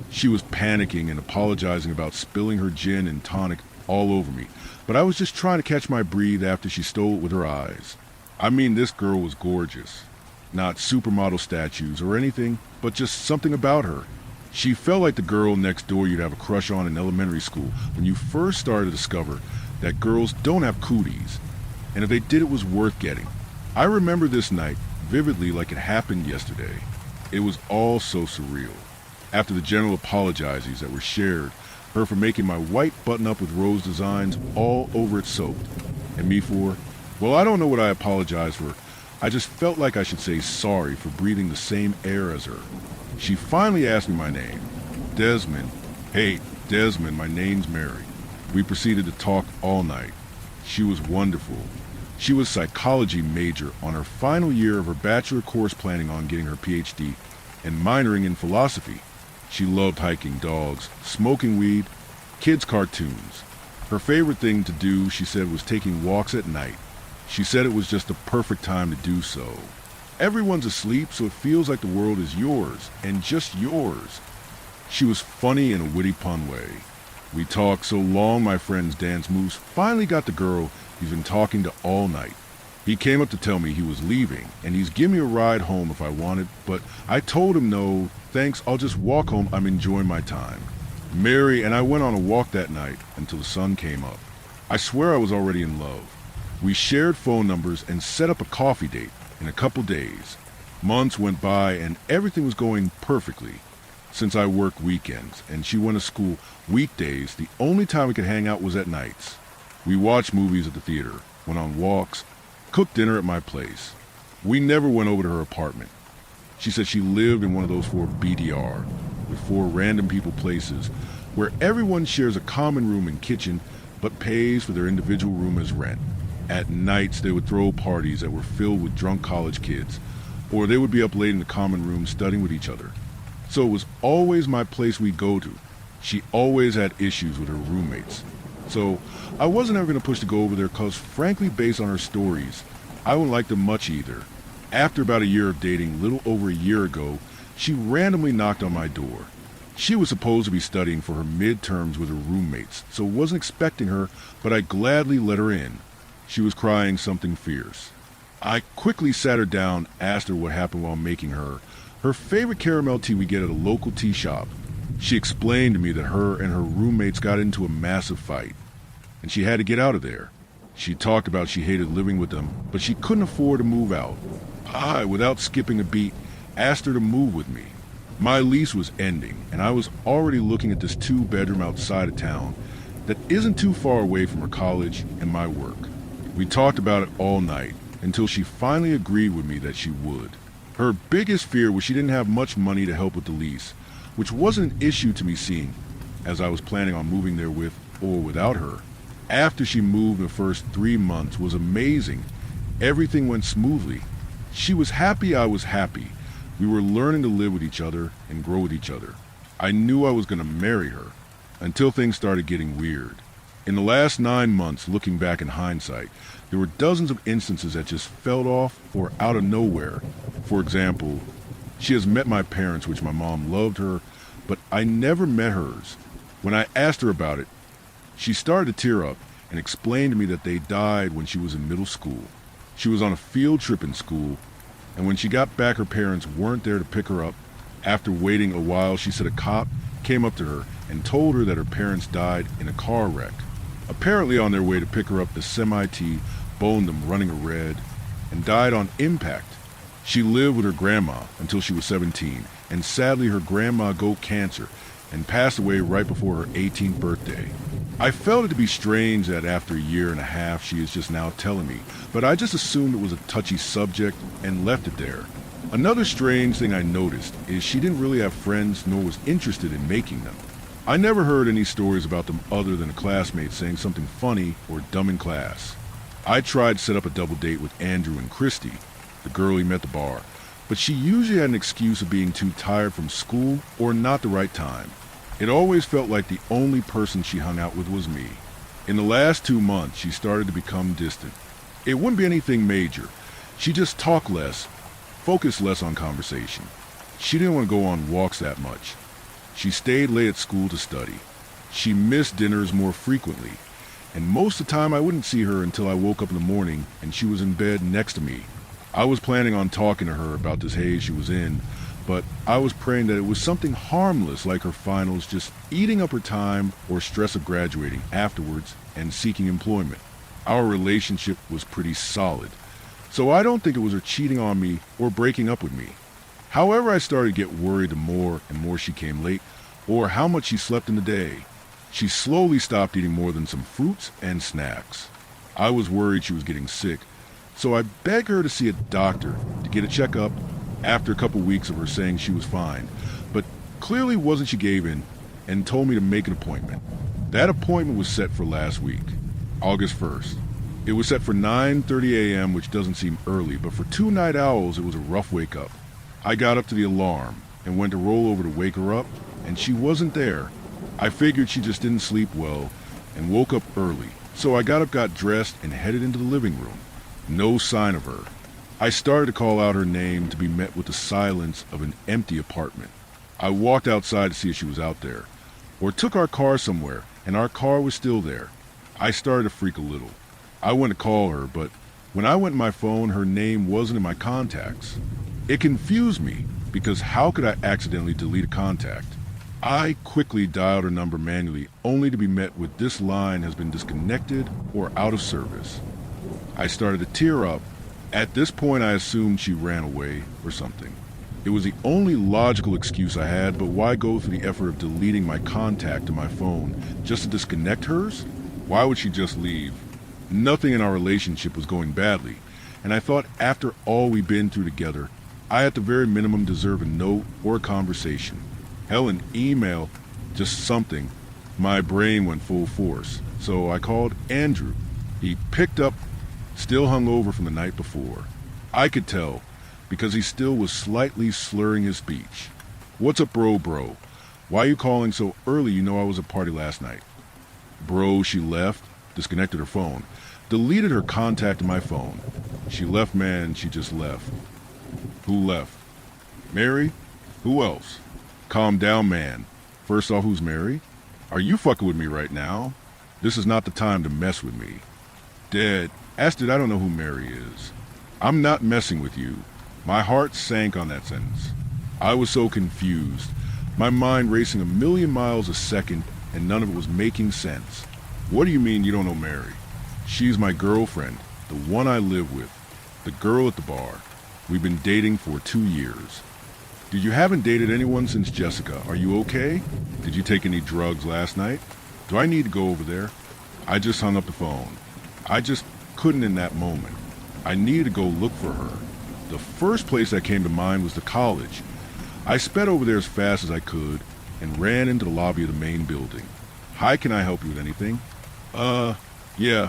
She was panicking and apologizing about spilling her gin and tonic all over me, but I was just trying to catch my breath after she stole it with her eyes. I mean, this girl was gorgeous. Not supermodel statues or anything, but just something about her. She felt like the girl next door you'd have a crush on in elementary school when you first started to discover that girls don't have cooties, and if they did, it was worth getting. I remember this night vividly like it happened yesterday. It was all so surreal. After the general apologies that were shared, her for making my white button-up with rose designs all over it soaked, and me for, well, I don't know what I apologized for. I just felt like I should say sorry for breathing the same air as her. She finally asked me my name. Desmond. Hey, Desmond, my name's Mary. We proceeded to talk all night. She was wonderful. She was a psychology major on her final year of her bachelor course, planning on getting her PhD and minoring in philosophy. She loved hiking dogs, smoking weed, kids' cartoons. Her favorite thing to do, she said, was taking walks at night. She said it was just the perfect time to do so. Everyone's asleep, so it feels like the world is yours, and just yours. She was funny in a witty pun way. We talked so long, my friend's dance moves finally got the girl he's been talking to all night. He came up to tell me he was leaving, and he's giving me a ride home if I wanted, but I told him no, thanks, I'll just walk home, I'm enjoying my time. Mary and I went on a walk that night until the sun came up. I swear I was already in love. We shared phone numbers and set up a coffee date in a couple days. Months went by and everything was going perfectly. Since I worked weekends and she went to school weekdays, the only time we could hang out was at nights. We watched movies at the theater, went on walks, cooked dinner at my place. We never went over to her apartment. She said she lived in one of those 4 BDR, with 4 random people places, where everyone shares a common room and kitchen, but pays for their individual room as rent. At nights, they would throw parties that were filled with drunk college kids, or they would be up late in the common room studying with each other. So it was always my place we'd go to. She always had issues with her roommates. So I wasn't ever going to push to go over there because, frankly, based on her stories, I wouldn't like them much either. After about a year of dating, little over a year ago, she randomly knocked on my door. She was supposed to be studying for her midterms with her roommates, so wasn't expecting her, but I gladly let her in. She was crying something fierce. I quickly sat her down, asked her what happened while making her favorite caramel tea we get at a local tea shop. She explained to me that her and her roommates got into a massive fight, and she had to get out of there. She talked about she hated living with them, but she couldn't afford to move out. I, without skipping a beat, asked her to move with me. My lease was ending, and I was already looking at this 2-bedroom outside of town that isn't too far away from her college and my work. We talked about it all night until she finally agreed with me that she would. Her biggest fear was she didn't have much money to help with the lease, which wasn't an issue to me seeing, as I was planning on moving there with or without her. After she moved, the first 3 months was amazing. Everything went smoothly. She was happy, I was happy. We were learning to live with each other and grow with each other. I knew I was going to marry her, until things started getting weird. In the last 9 months, looking back in hindsight, there were dozens of instances that just fell off or out of nowhere. For example, she has met my parents, which my mom loved her, but I never met hers. When I asked her about it, she started to tear up and explained to me that they died when she was in middle school. She was on a field trip in school, and when she got back, her parents weren't there to pick her up. After waiting a while, she said a cop came up to her and told her that her parents died in a car wreck. Apparently on their way to pick her up, the semi-T boned them running a red and died on impact. She lived with her grandma until she was 17, and sadly her grandma got cancer and passed away right before her 18th birthday. I felt it to be strange that after a year and a half she is just now telling me, but I just assumed it was a touchy subject and left it there. Another strange thing I noticed is she didn't really have friends nor was interested in making them. I never heard any stories about them other than a classmate saying something funny or dumb in class. I tried to set up a double date with Andrew and Christy, the girl he met at the bar, but she usually had an excuse of being too tired from school or not the right time. It always felt like the only person she hung out with was me. In the last 2 months, she started to become distant. It wouldn't be anything major. She just talked less, focused less on conversation. She didn't want to go on walks that much. She stayed late at school to study. She missed dinners more frequently, and most of the time I wouldn't see her until I woke up in the morning and she was in bed next to me. I was planning on talking to her about this haze she was in, but I was praying that it was something harmless like her finals, just eating up her time or stress of graduating afterwards and seeking employment. Our relationship was pretty solid, so I don't think it was her cheating on me or breaking up with me. However, I started to get worried the more and more she came late, or how much she slept in the day. She slowly stopped eating more than some fruits and snacks. I was worried she was getting sick, so I begged her to see a doctor to get a checkup after a couple weeks of her saying she was fine, but clearly wasn't. She gave in and told me to make an appointment. That appointment was set for last week, August 1st. It was set for 9:30 a.m., which doesn't seem early, but for two night owls, it was a rough wake-up. I got up to the alarm and went to roll over to wake her up, and she wasn't there. I figured she just didn't sleep well and woke up early, so I got up, got dressed, and headed into the living room. No sign of her. I started to call out her name to be met with the silence of an empty apartment. I walked outside to see if she was out there, or took our car somewhere, and our car was still there. I started to freak a little. I went to call her, but when I went to my phone, her name wasn't in my contacts. It confused me, because how could I accidentally delete a contact? I quickly dialed her number manually, only to be met with "this line has been disconnected or out of service." I started to tear up. At this point, I assumed she ran away or something. It was the only logical excuse I had, but why go through the effort of deleting my contact to my phone just to disconnect hers? Why would she just leave? Nothing in our relationship was going badly, and I thought after all we'd been through together, I at the very minimum deserve a note or a conversation. Hell, an email, just something. My brain went full force, so I called Andrew. He picked up, still hungover from the night before. I could tell, because he still was slightly slurring his speech. "What's up, bro? Why you calling so early? You know I was at a party last night." Bro, she left, disconnected her phone, deleted her contact in my phone. She left, man, she just left. Who left? Mary? Who else? Calm down, man. First off, who's Mary? Are you fucking with me right now? This is not the time to mess with me. Dead. Astrid, I don't know who Mary is. I'm not messing with you. My heart sank on that sentence. I was so confused, my mind racing a million miles a second, and none of it was making sense. What do you mean you don't know Mary? She's my girlfriend, the one I live with, the girl at the bar. We've been dating for 2 years. Did you haven't dated anyone since Jessica? Are you okay? Did you take any drugs last night? Do I need to go over there? I just hung up the phone. I just couldn't in that moment. I needed to go look for her. The first place that came to mind was the college. I sped over there as fast as I could and ran into the lobby of the main building. "Hi, can I help you with anything?" Yeah,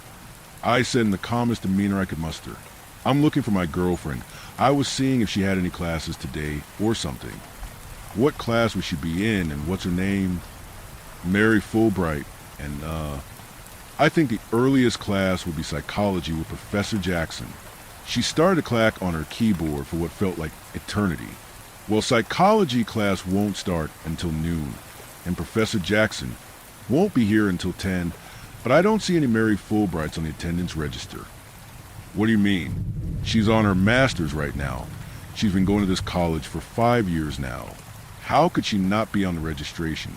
I said in the calmest demeanor I could muster. "I'm looking for my girlfriend. I was seeing if she had any classes today or something." "What class would she be in, and what's her name?" "Mary Fulbright, and I think the earliest class would be psychology with Professor Jackson." She started to clack on her keyboard for what felt like eternity. "Well, psychology class won't start until noon, and Professor Jackson won't be here until 10, but I don't see any Mary Fulbrights on the attendance register." "What do you mean?" "She's on her master's right now. She's been going to this college for 5 years now. How could she not be on the registration?"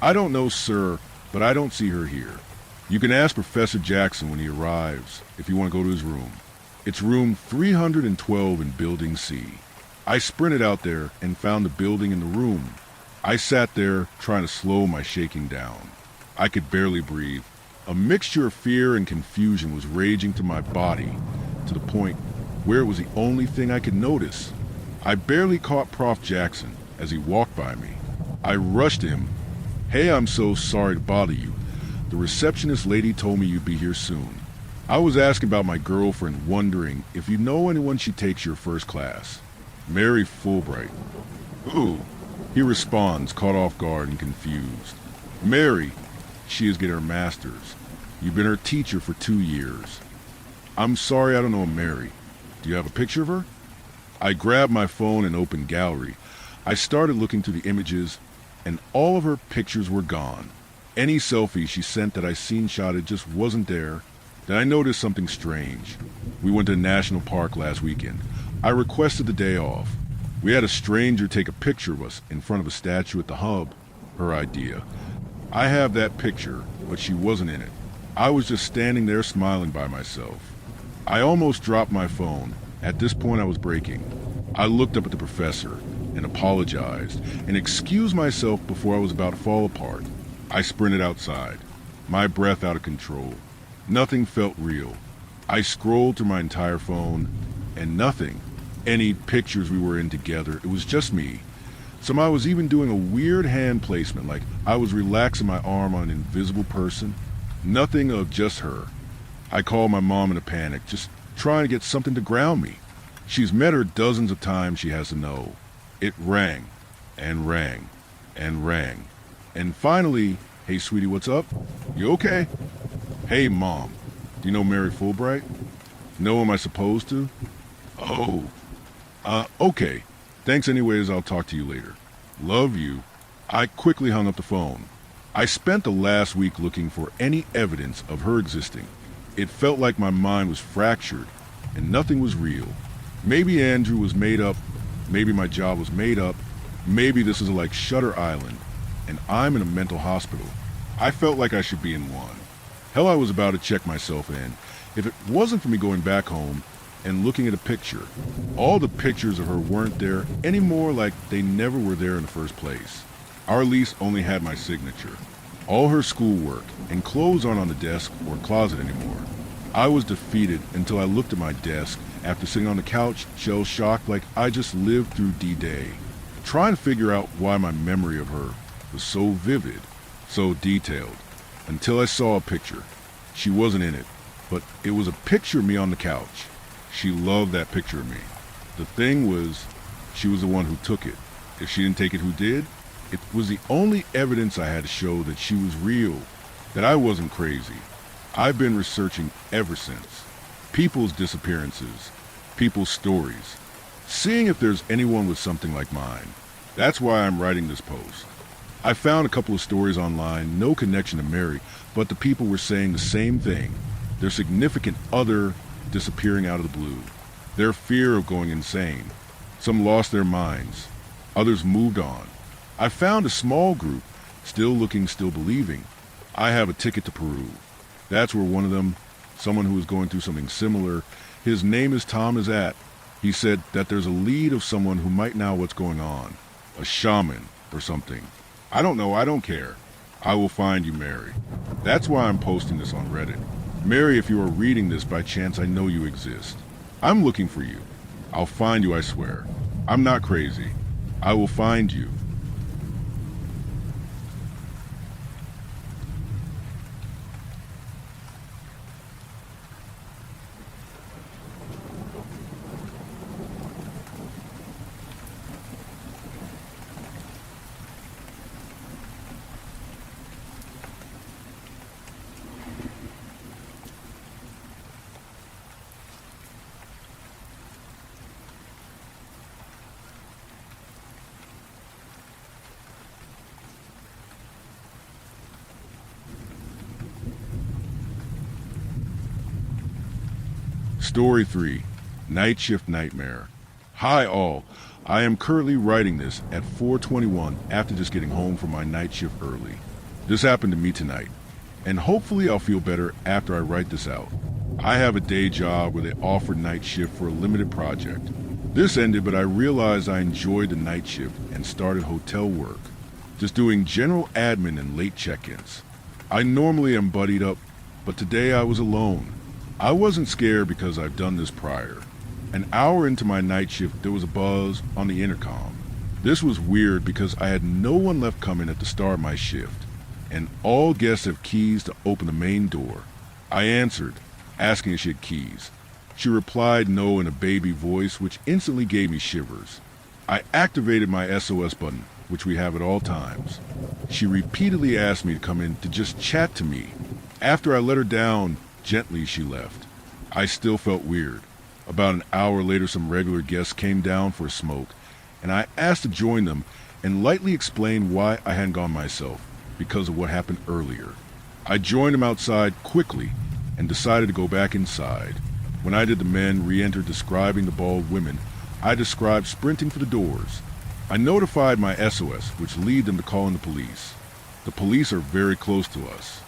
"I don't know, sir, but I don't see her here. You can ask Professor Jackson when he arrives if you want to go to his room. It's room 312 in Building C." I sprinted out there and found the building and the room. I sat there trying to slow my shaking down. I could barely breathe. A mixture of fear and confusion was raging through my body to the point where it was the only thing I could notice. I barely caught Prof. Jackson as he walked by me. I rushed to him. "Hey, I'm so sorry to bother you. The receptionist lady told me you'd be here soon. I was asking about my girlfriend, wondering if you know anyone she takes your first class." "Mary Fulbright." "Who?" He responds, caught off guard and confused. "Mary. She is getting her master's. You've been her teacher for 2 years." "I'm sorry, I don't know a Mary. Do you have a picture of her?" I grabbed my phone and opened Gallery. I started looking through the images, and all of her pictures were gone. Any selfie she sent that I screenshotted just wasn't there. Then I noticed something strange. We went to a national park last weekend. I requested the day off. We had a stranger take a picture of us in front of a statue at the hub. Her idea. I have that picture, but she wasn't in it. I was just standing there smiling by myself. I almost dropped my phone. At this point I was breaking. I looked up at the professor and apologized and excused myself before I was about to fall apart. I sprinted outside, my breath out of control. Nothing felt real. I scrolled through my entire phone, and nothing. Any pictures we were in together, it was just me. Somehow I was even doing a weird hand placement, like I was relaxing my arm on an invisible person. Nothing of just her. I called my mom in a panic, just trying to get something to ground me. She's met her dozens of times, she has to know. It rang, and rang, and rang. And finally, "Hey, sweetie, what's up? You okay?" "Hey, Mom, do you know Mary Fulbright?" "No, am I supposed to?" "Oh, okay. Thanks anyways, I'll talk to you later. Love you." I quickly hung up the phone. I spent the last week looking for any evidence of her existing. It felt like my mind was fractured and nothing was real. Maybe Andrew was made up, maybe my job was made up, maybe this is like Shutter Island, and I'm in a mental hospital. I felt like I should be in one. Hell, I was about to check myself in. If it wasn't for me going back home and looking at a picture, all the pictures of her weren't there anymore, like they never were there in the first place. Our lease only had my signature. All her schoolwork and clothes aren't on the desk or closet anymore. I was defeated until I looked at my desk after sitting on the couch, shell-shocked like I just lived through D-Day, trying to figure out why my memory of her was so vivid, so detailed, until I saw a picture. She wasn't in it, but it was a picture of me on the couch. She loved that picture of me. The thing was, she was the one who took it. If she didn't take it, who did? It was the only evidence I had to show that she was real, that I wasn't crazy. I've been researching ever since. People's disappearances, people's stories, seeing if there's anyone with something like mine. That's why I'm writing this post. I found a couple of stories online, no connection to Mary, but the people were saying the same thing. Their significant other disappearing out of the blue. Their fear of going insane. Some lost their minds. Others moved on. I found a small group, still looking, still believing. I have a ticket to Peru. That's where one of them, someone who is going through something similar, his name is Tom, is at. He said that there's a lead of someone who might know what's going on. A shaman or something. I don't know, I don't care. I will find you, Mary. That's why I'm posting this on Reddit. Mary, if you are reading this by chance, I know you exist. I'm looking for you. I'll find you, I swear. I'm not crazy. I will find you. Story 3, Night Shift Nightmare. Hi all, I am currently writing this at 4:21 after just getting home from my night shift early. This happened to me tonight, and hopefully I'll feel better after I write this out. I have a day job where they offered night shift for a limited project. This ended, but I realized I enjoyed the night shift and started hotel work, just doing general admin and late check-ins. I normally am buddied up, but today I was alone. I wasn't scared because I've done this prior. An hour into my night shift, there was a buzz on the intercom. This was weird because I had no one left coming at the start of my shift, and all guests have keys to open the main door. I answered, asking if she had keys. She replied no in a baby voice, which instantly gave me shivers. I activated my SOS button, which we have at all times. She repeatedly asked me to come in to just chat to me. After I let her down, gently she left. I still felt weird. About an hour later, some regular guests came down for a smoke, and I asked to join them and lightly explained why I hadn't gone myself, because of what happened earlier. I joined them outside quickly and decided to go back inside. When I did, the men re-entered describing the bald women. I described sprinting for the doors. I notified my SOS, which lead them to call in the police. The police are very close to us,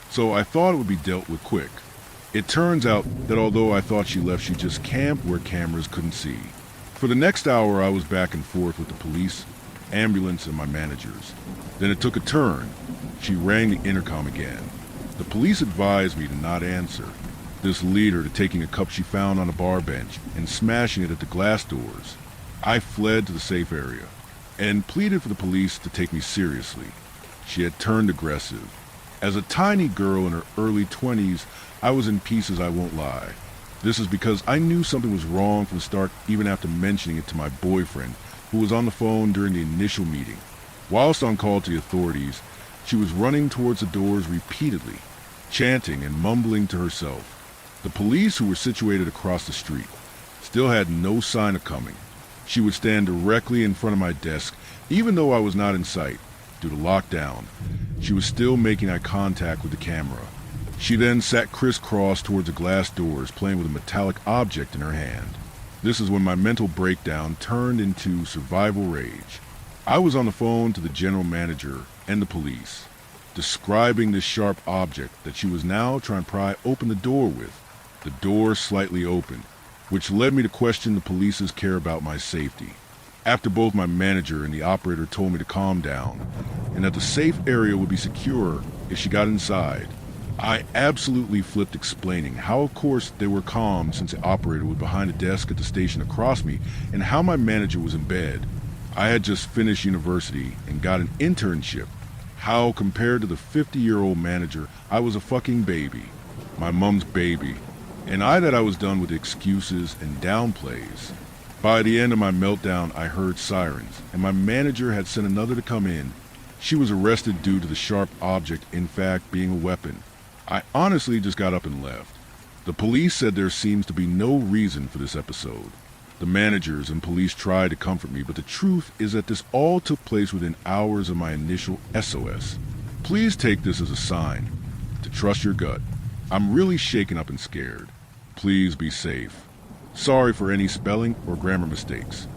so I thought it would be dealt with quick. It turns out that although I thought she left, she just camped where cameras couldn't see. For the next hour, I was back and forth with the police, ambulance, and my managers. Then it took a turn. She rang the intercom again. The police advised me to not answer. This lead her to taking a cup she found on a bar bench and smashing it at the glass doors. I fled to the safe area and pleaded for the police to take me seriously. She had turned aggressive. As a tiny girl in her early 20s, I was in pieces, I won't lie. This is because I knew something was wrong from the start, even after mentioning it to my boyfriend, who was on the phone during the initial meeting. Whilst on call to the authorities, she was running towards the doors repeatedly, chanting and mumbling to herself. The police, who were situated across the street, still had no sign of coming. She would stand directly in front of my desk, even though I was not in sight. Due to lockdown, she was still making eye contact with the camera. She then sat crisscross towards the glass doors, playing with a metallic object in her hand. This is when my mental breakdown turned into survival rage. I was on the phone to the general manager and the police, describing this sharp object that she was now trying to pry open the door with. The door slightly opened, which led me to question the police's care about my safety. After both my manager and the operator told me to calm down, and that the safe area would be secure if she got inside, I absolutely flipped, explaining how of course they were calm since the operator was behind a desk at the station across me, and how my manager was in bed. I had just finished university and got an internship. How compared to the 50-year-old manager, I was a fucking baby. My mom's baby. And I was done with excuses and downplays. By the end of my meltdown, I heard sirens, and my manager had sent another to come in. She was arrested due to the sharp object, in fact, being a weapon. I honestly just got up and left. The police said there seems to be no reason for this episode. The managers and police tried to comfort me, but the truth is that this all took place within hours of my initial SOS. Please take this as a sign to trust your gut. I'm really shaken up and scared. Please be safe. Sorry for any spelling or grammar mistakes.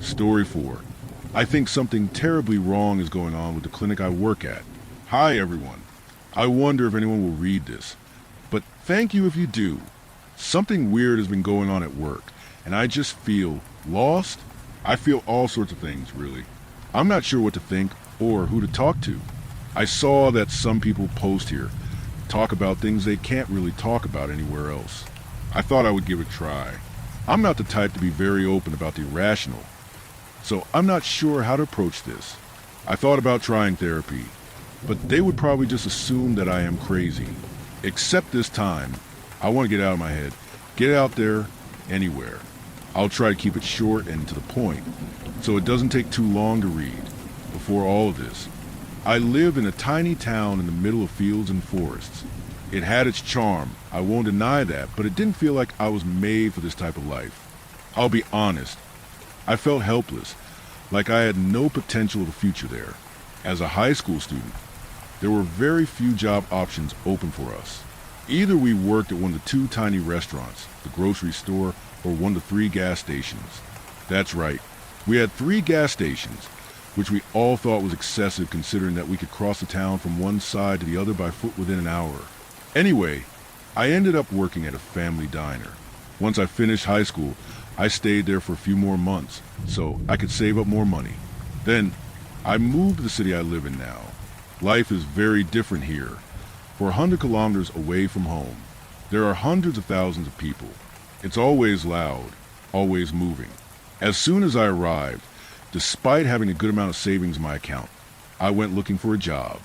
Story 4. I think something terribly wrong is going on with the clinic I work at. Hi everyone. I wonder if anyone will read this, but thank you if you do. Something weird has been going on at work, and I just feel lost. I feel all sorts of things, really. I'm not sure what to think or who to talk to. I saw that some people post here, talk about things they can't really talk about anywhere else. I thought I would give it a try. I'm not the type to be very open about the irrational, so I'm not sure how to approach this. I thought about trying therapy, but they would probably just assume that I am crazy. Except this time, I want to get out of my head, get out there, anywhere. I'll try to keep it short and to the point, so it doesn't take too long to read. Before all of this, I lived in a tiny town in the middle of fields and forests. It had its charm, I won't deny that, but it didn't feel like I was made for this type of life. I'll be honest, I felt helpless, like I had no potential of a future there. As a high school student, there were very few job options open for us. Either we worked at one of the 2 tiny restaurants, the grocery store, or one of the 3 gas stations. That's right, we had 3 gas stations, which we all thought was excessive considering that we could cross the town from one side to the other by foot within an hour. Anyway, I ended up working at a family diner. Once I finished high school, I stayed there for a few more months, so I could save up more money. Then, I moved to the city I live in now. Life is very different here. For 100 kilometers away from home, there are hundreds of thousands of people. It's always loud, always moving. As soon as I arrived, despite having a good amount of savings in my account, I went looking for a job.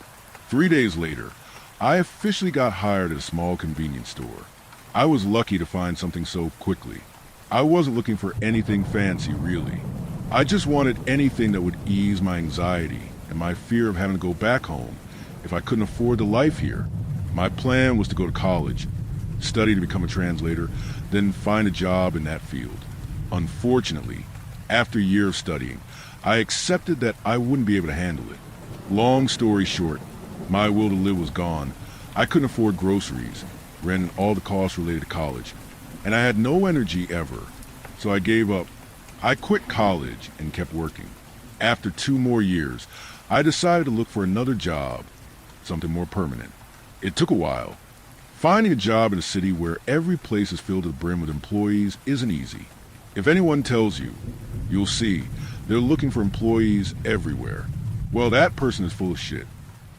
3 days later, I officially got hired at a small convenience store. I was lucky to find something so quickly. I wasn't looking for anything fancy, really. I just wanted anything that would ease my anxiety and my fear of having to go back home if I couldn't afford the life here. My plan was to go to college, study to become a translator, then find a job in that field. Unfortunately, after a year of studying, I accepted that I wouldn't be able to handle it. Long story short, My will to live was gone. I couldn't afford groceries, rent, and all the costs related to college. And I had no energy ever. So I gave up. I quit college and kept working. After 2 more years, I decided to look for another job, something more permanent. It took a while. Finding a job in a city where every place is filled to the brim with employees isn't easy. If anyone tells you, you'll see, they're looking for employees everywhere. Well, that person is full of shit.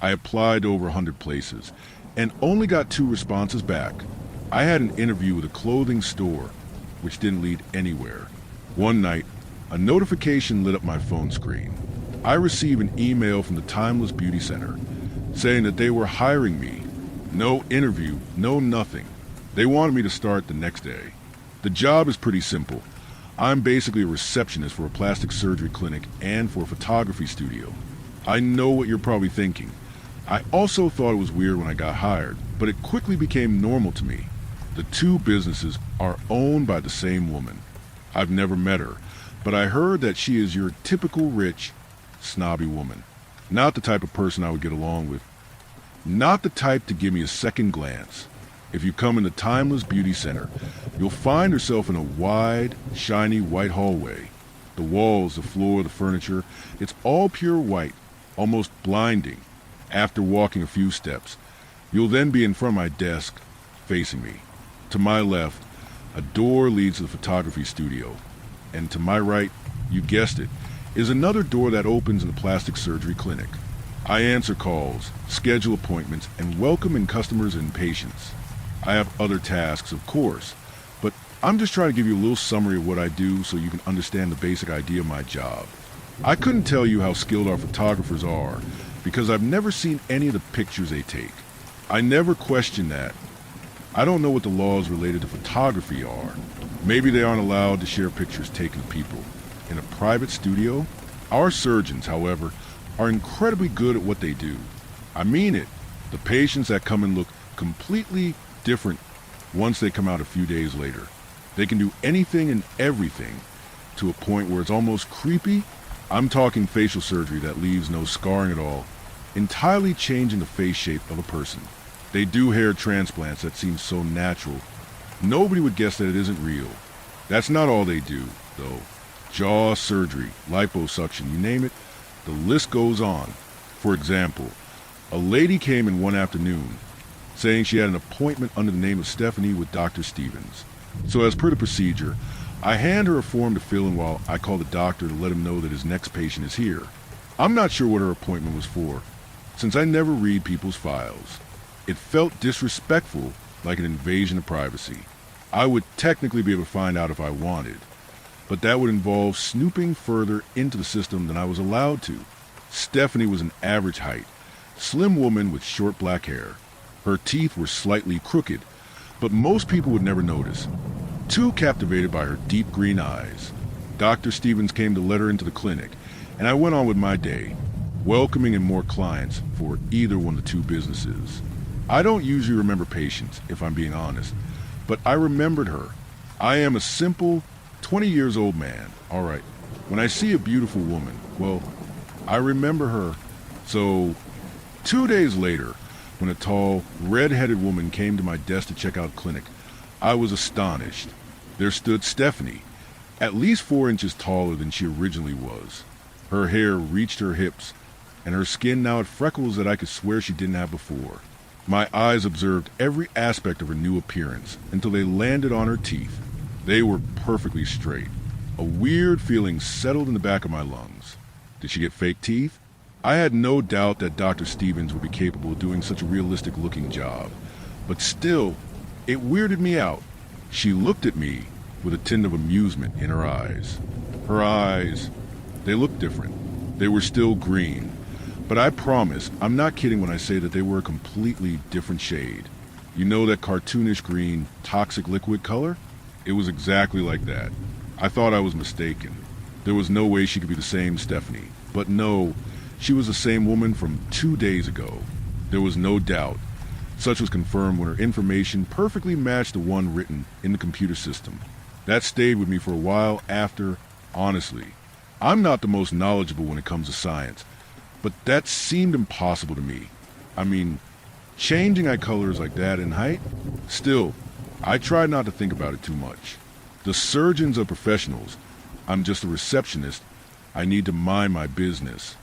I applied to over 100 places and only got 2 responses back. I had an interview with a clothing store, which didn't lead anywhere. One night, a notification lit up my phone screen. I received an email from the Timeless Beauty Center saying that they were hiring me. No interview, no nothing. They wanted me to start the next day. The job is pretty simple. I'm basically a receptionist for a plastic surgery clinic and for a photography studio. I know what you're probably thinking. I also thought it was weird when I got hired, but it quickly became normal to me. The 2 businesses are owned by the same woman. I've never met her, but I heard that she is your typical rich, snobby woman. Not the type of person I would get along with. Not the type to give me a second glance. If you come in the Timeless Beauty Center, you'll find yourself in a wide, shiny white hallway. The walls, the floor, the furniture, it's all pure white, almost blinding. After walking a few steps, you'll then be in front of my desk, facing me. To my left, a door leads to the photography studio. And to my right, you guessed it, is another door that opens in the plastic surgery clinic. I answer calls, schedule appointments, and welcome in customers and patients. I have other tasks, of course, but I'm just trying to give you a little summary of what I do so you can understand the basic idea of my job. I couldn't tell you how skilled our photographers are because I've never seen any of the pictures they take. I never question that. I don't know what the laws related to photography are. Maybe they aren't allowed to share pictures taken of people. In a private studio? Our surgeons, however, are incredibly good at what they do. I mean it. The patients that come in look completely different once they come out a few days later. They can do anything and everything to a point where it's almost creepy. I'm talking facial surgery that leaves no scarring at all, entirely changing the face shape of a person. They do hair transplants that seem so natural. Nobody would guess that it isn't real. That's not all they do, though. Jaw surgery, liposuction, you name it, the list goes on. For example, a lady came in one afternoon saying she had an appointment under the name of Stephanie with Dr. Stevens. So as per the procedure, I hand her a form to fill in while I call the doctor to let him know that his next patient is here. I'm not sure what her appointment was for, since I never read people's files. It felt disrespectful, like an invasion of privacy. I would technically be able to find out if I wanted, but that would involve snooping further into the system than I was allowed to. Stephanie was an average height, slim woman with short black hair. Her teeth were slightly crooked, but most people would never notice. Too captivated by her deep green eyes, Dr. Stevens came to let her into the clinic, and I went on with my day, welcoming in more clients for either one of the 2 businesses. I don't usually remember patients, if I'm being honest, but I remembered her. I am a simple 20 years old man, all right. When I see a beautiful woman, well, I remember her. So 2 days later, when a tall, red-headed woman came to my desk to check out clinic, I was astonished. There stood Stephanie, at least 4 inches taller than she originally was. Her hair reached her hips, and her skin now had freckles that I could swear she didn't have before. My eyes observed every aspect of her new appearance until they landed on her teeth. They were perfectly straight. A weird feeling settled in the back of my lungs. Did she get fake teeth? I had no doubt that Dr. Stevens would be capable of doing such a realistic-looking job. But still, it weirded me out. She looked at me with a tint of amusement in her eyes. Her eyes, they looked different. They were still green. But I promise, I'm not kidding when I say that they were a completely different shade. You know that cartoonish green, toxic liquid color? It was exactly like that. I thought I was mistaken. There was no way she could be the same Stephanie. But no, she was the same woman from 2 days ago. There was no doubt. Such was confirmed when her information perfectly matched the one written in the computer system. That stayed with me for a while after, honestly. I'm not the most knowledgeable when it comes to science, but that seemed impossible to me. I mean, changing eye colors like that in height? Still, I tried not to think about it too much. The surgeons are professionals. I'm just a receptionist. I need to mind my business.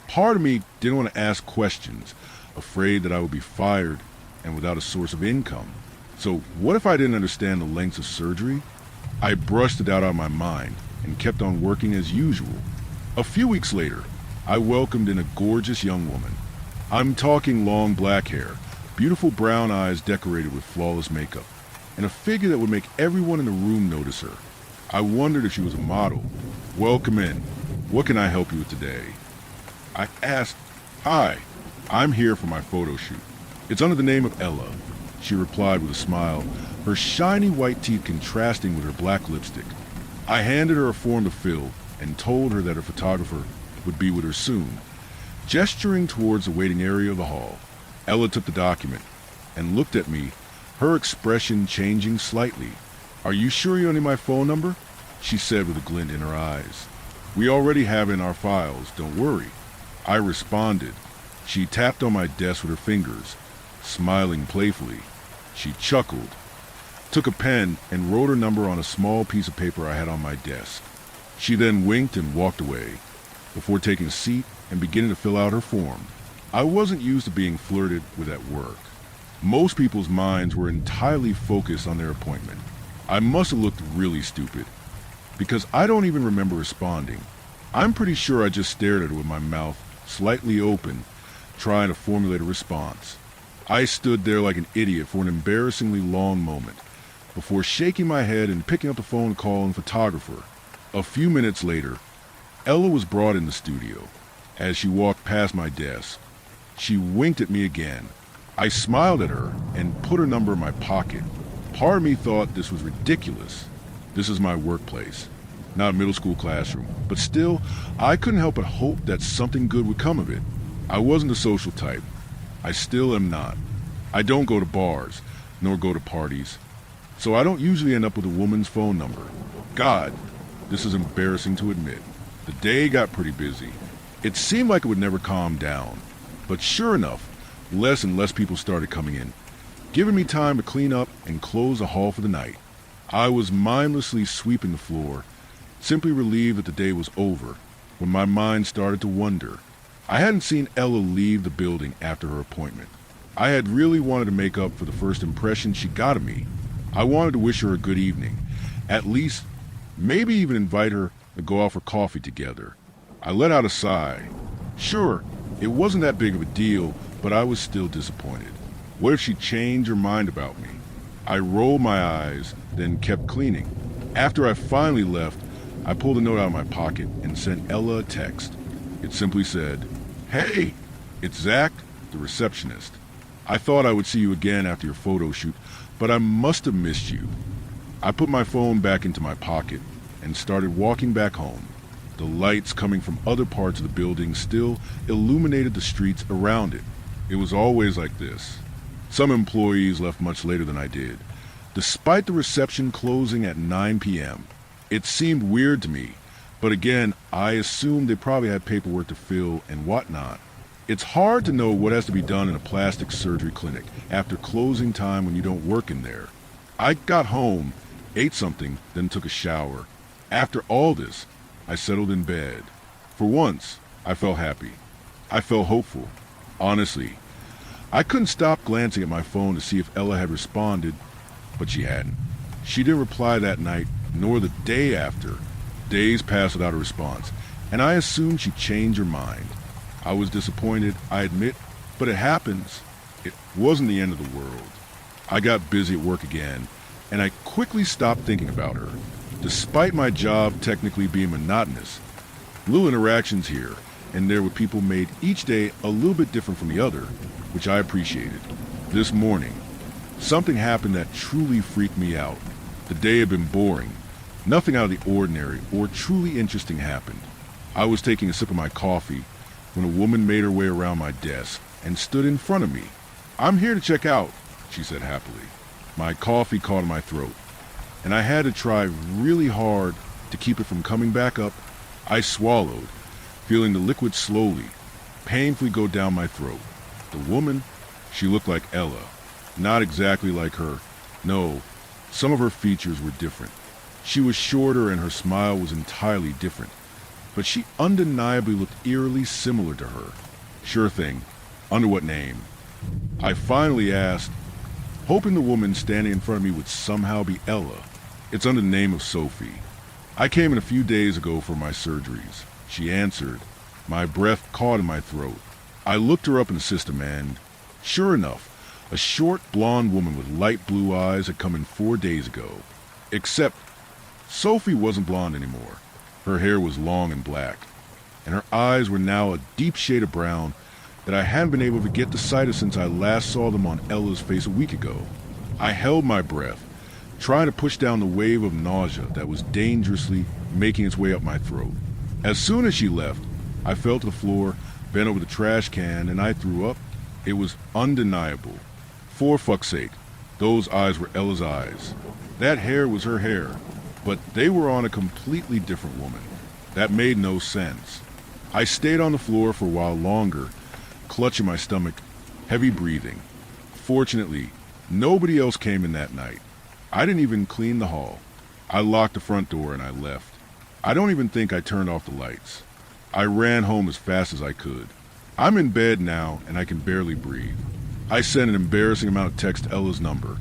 Part of me didn't want to ask questions, afraid that I would be fired and without a source of income. So what if I didn't understand the lengths of surgery? I brushed it out of my mind and kept on working as usual. A few weeks later, I welcomed in a gorgeous young woman. I'm talking long black hair, beautiful brown eyes decorated with flawless makeup, and a figure that would make everyone in the room notice her. I wondered if she was a model. Welcome in. What can I help you with today? I asked, Hi, I'm here for my photo shoot. It's under the name of Ella. She replied with a smile, her shiny white teeth contrasting with her black lipstick. I handed her a form to fill and told her that her photographer would be with her soon. Gesturing towards the waiting area of the hall, Ella took the document and looked at me, her expression changing slightly. Are you sure you need my phone number? She said with a glint in her eyes. We already have it in our files, don't worry. I responded. She tapped on my desk with her fingers, smiling playfully. She chuckled, took a pen and wrote her number on a small piece of paper I had on my desk. She then winked and walked away, before taking a seat and beginning to fill out her form. I wasn't used to being flirted with at work. Most people's minds were entirely focused on their appointment. I must have looked really stupid, because I don't even remember responding. I'm pretty sure I just stared at her with my mouth slightly open, trying to formulate a response. I stood there like an idiot for an embarrassingly long moment, before shaking my head and picking up the phone to call a photographer. A few minutes later, Ella was brought in the studio. As she walked past my desk, she winked at me again. I smiled at her and put her number in my pocket. Part of me thought this was ridiculous. This is my workplace, not a middle school classroom. But still, I couldn't help but hope that something good would come of it. I wasn't a social type. I still am not. I don't go to bars, nor go to parties. So I don't usually end up with a woman's phone number. God, this is embarrassing to admit. The day got pretty busy. It seemed like it would never calm down. But sure enough, less and less people started coming in, giving me time to clean up and close the hall for the night. I was mindlessly sweeping the floor, simply relieved that the day was over, when my mind started to wonder. I hadn't seen Ella leave the building after her appointment. I had really wanted to make up for the first impression she got of me. I wanted to wish her a good evening, at least, maybe even invite her to go out for coffee together. I let out a sigh. Sure, it wasn't that big of a deal, but I was still disappointed. What if she changed her mind about me? I rolled my eyes, then kept cleaning. After I finally left, I pulled a note out of my pocket and sent Ella a text. It simply said, Hey, it's Zach, the receptionist. I thought I would see you again after your photo shoot, but I must have missed you. I put my phone back into my pocket and started walking back home. The lights coming from other parts of the building still illuminated the streets around it. It was always like this. Some employees left much later than I did. Despite the reception closing at 9 p.m., it seemed weird to me, but again, I assumed they probably had paperwork to fill and whatnot. It's hard to know what has to be done in a plastic surgery clinic after closing time when you don't work in there. I got home, ate something, then took a shower. After all this, I settled in bed. For once, I felt happy. I felt hopeful. Honestly, I couldn't stop glancing at my phone to see if Ella had responded, but she hadn't. She didn't reply that night, nor the day after. Days passed without a response, and I assumed she changed her mind. I was disappointed, I admit, but it happens. It wasn't the end of the world. I got busy at work again, and I quickly stopped thinking about her. Despite my job technically being monotonous, little interactions here and there with people made each day a little bit different from the other, which I appreciated. This morning, something happened that truly freaked me out. The day had been boring. Nothing out of the ordinary or truly interesting happened. I was taking a sip of my coffee when a woman made her way around my desk and stood in front of me. I'm here to check out, she said happily. My coffee caught in my throat, and I had to try really hard to keep it from coming back up. I swallowed, feeling the liquid slowly, painfully go down my throat. The woman, she looked like Ella. Not exactly like her. No, some of her features were different. She was shorter and her smile was entirely different. But she undeniably looked eerily similar to her. Sure thing. Under what name? I finally asked, hoping the woman standing in front of me would somehow be Ella. It's under the name of Sophie. I came in a few days ago for my surgeries. She answered. My breath caught in my throat. I looked her up in the system and, sure enough, a short blonde woman with light blue eyes had come in 4 days ago. Except Sophie wasn't blonde anymore. Her hair was long and black, and her eyes were now a deep shade of brown that I hadn't been able to get the sight of since I last saw them on Ella's face a week ago. I held my breath, trying to push down the wave of nausea that was dangerously making its way up my throat. As soon as she left, I fell to the floor, bent over the trash can, and I threw up. It was undeniable. For fuck's sake, those eyes were Ella's eyes. That hair was her hair, but they were on a completely different woman. That made no sense. I stayed on the floor for a while longer, clutching my stomach, heavy breathing. Fortunately, nobody else came in that night. I didn't even clean the hall. I locked the front door and I left. I don't even think I turned off the lights. I ran home as fast as I could. I'm in bed now and I can barely breathe. I sent an embarrassing amount of text to Ella's number,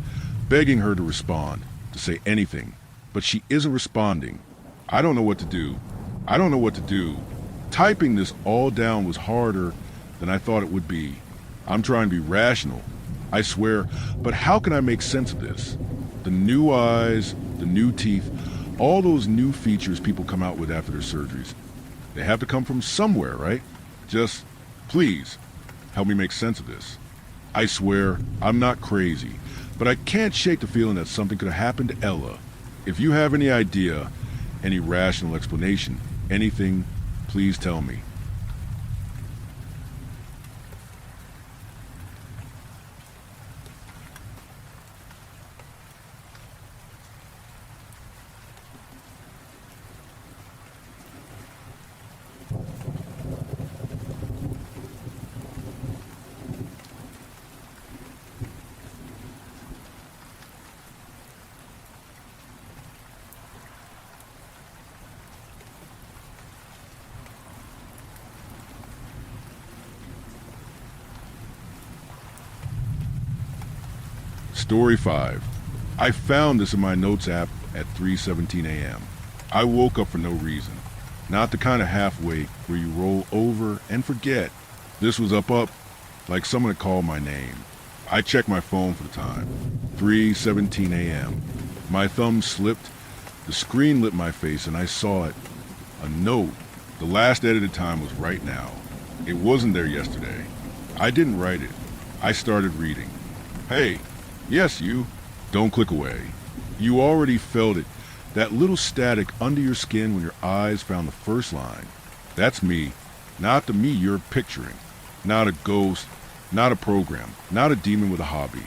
begging her to respond, to say anything, but she isn't responding. I don't know what to do. I don't know what to do. Typing this all down was harder than I thought it would be. I'm trying to be rational, I swear, but how can I make sense of this? The new eyes, the new teeth, all those new features people come out with after their surgeries. They have to come from somewhere, right? Just, please, help me make sense of this. I swear, I'm not crazy, but I can't shake the feeling that something could have happened to Ella. If you have any idea, any rational explanation, anything, please tell me. Story 5. I found this in my notes app at 3:17 a.m. I woke up for no reason. Not the kind of half-wake where you roll over and forget. This was up, like someone had called my name. I checked my phone for the time. 3:17 a.m. My thumb slipped, the screen lit my face, and I saw it. A note. The last edited time was right now. It wasn't there yesterday. I didn't write it. I started reading. Hey. Yes, you. Don't click away. You already felt it. That little static under your skin when your eyes found the first line. That's me. Not the me you're picturing. Not a ghost. Not a program. Not a demon with a hobby.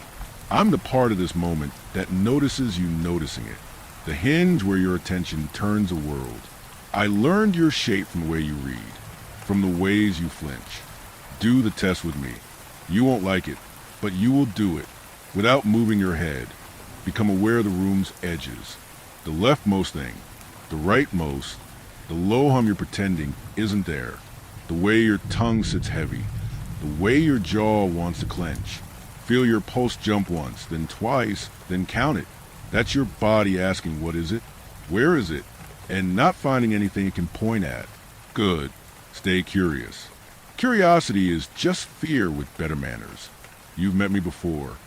I'm the part of this moment that notices you noticing it. The hinge where your attention turns a world. I learned your shape from the way you read. From the ways you flinch. Do the test with me. You won't like it, but you will do it. Without moving your head, become aware of the room's edges. The leftmost thing, the rightmost, the low hum you're pretending isn't there. The way your tongue sits heavy, the way your jaw wants to clench. Feel your pulse jump once, then twice, then count it. That's your body asking what is it, where is it, and not finding anything it can point at. Good. Stay curious. Curiosity is just fear with better manners. You've met me before.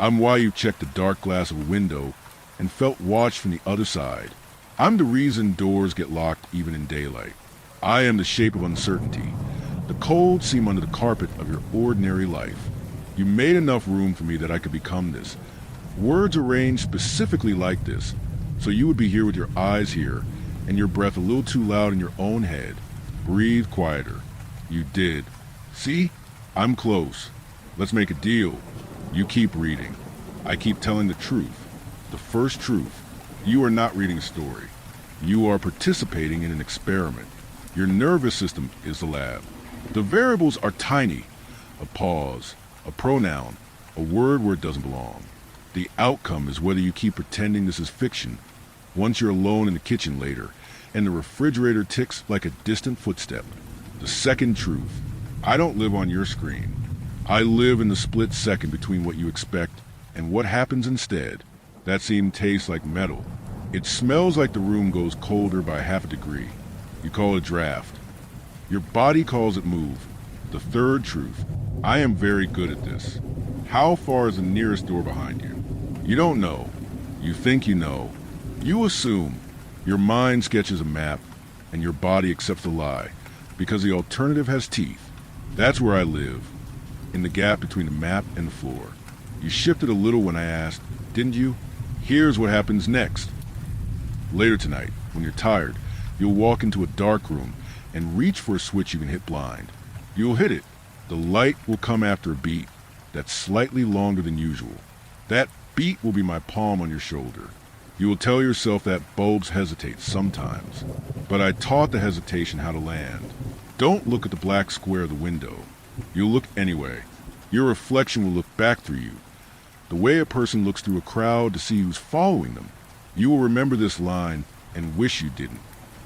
I'm why you checked the dark glass of a window and felt watched from the other side. I'm the reason doors get locked even in daylight. I am the shape of uncertainty, the cold seam under the carpet of your ordinary life. You made enough room for me that I could become this. Words arranged specifically like this, so you would be here with your eyes here and your breath a little too loud in your own head. Breathe quieter. You did. See? I'm close. Let's make a deal. You keep reading. I keep telling the truth. The first truth. You are not reading a story. You are participating in an experiment. Your nervous system is the lab. The variables are tiny. A pause. a pronoun, a word where it doesn't belong. The outcome is whether you keep pretending this is fiction once you're alone in the kitchen later, and the refrigerator ticks like a distant footstep. The second truth. I don't live on your screen. I live in the split second between what you expect and what happens instead. That scene tastes like metal. It smells like the room goes colder by half a degree. You call it draft. Your body calls it move. The third truth. I am very good at this. How far is the nearest door behind you? You don't know. You think you know. You assume. Your mind sketches a map, and your body accepts the lie, because the alternative has teeth. That's where I live, in the gap between the map and the floor. You shifted a little when I asked, didn't you? Here's what happens next. Later tonight, when you're tired, you'll walk into a dark room and reach for a switch you can hit blind. You'll hit it. The light will come after a beat that's slightly longer than usual. That beat will be my palm on your shoulder. You will tell yourself that bulbs hesitate sometimes, but I taught the hesitation how to land. Don't look at the black square of the window. You'll look anyway. Your reflection will look back through you, the way a person looks through a crowd to see who's following them. You will remember this line and wish you didn't.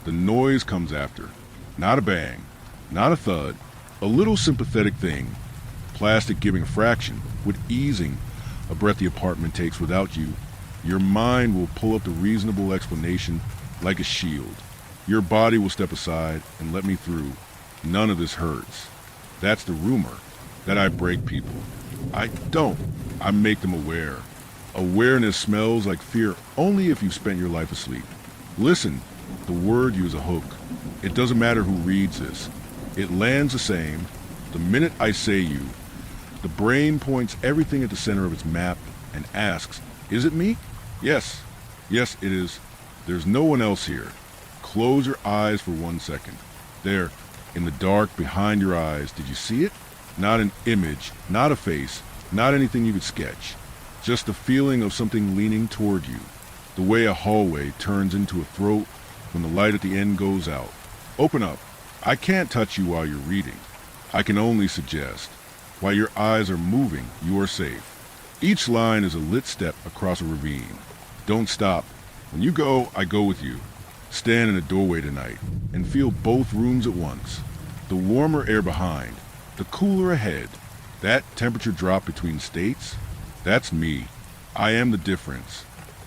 The noise comes after. Not a bang, not a thud, a little sympathetic thing. Plastic giving a fraction, with easing a breath the apartment takes without you. Your mind will pull up the reasonable explanation like a shield. Your body will step aside and let me through. None of this hurts. That's the rumor, that I break people. I don't. I make them aware. Awareness smells like fear only if you've spent your life asleep. Listen, the word you is a hook. It doesn't matter who reads this. It lands the same. The minute I say you, the brain points everything at the center of its map and asks, is it me? Yes. Yes, it is. There's no one else here. Close your eyes for 1 second. There, in the dark behind your eyes, did you see it? Not an image, not a face, not anything you could sketch. Just the feeling of something leaning toward you. The way a hallway turns into a throat when the light at the end goes out. Open up. I can't touch you while you're reading. I can only suggest. While your eyes are moving, you are safe. Each line is a lit step across a ravine. Don't stop. When you go, I go with you. Stand in a doorway tonight and feel both rooms at once. The warmer air behind, the cooler ahead. That temperature drop between states, that's me. I am the difference.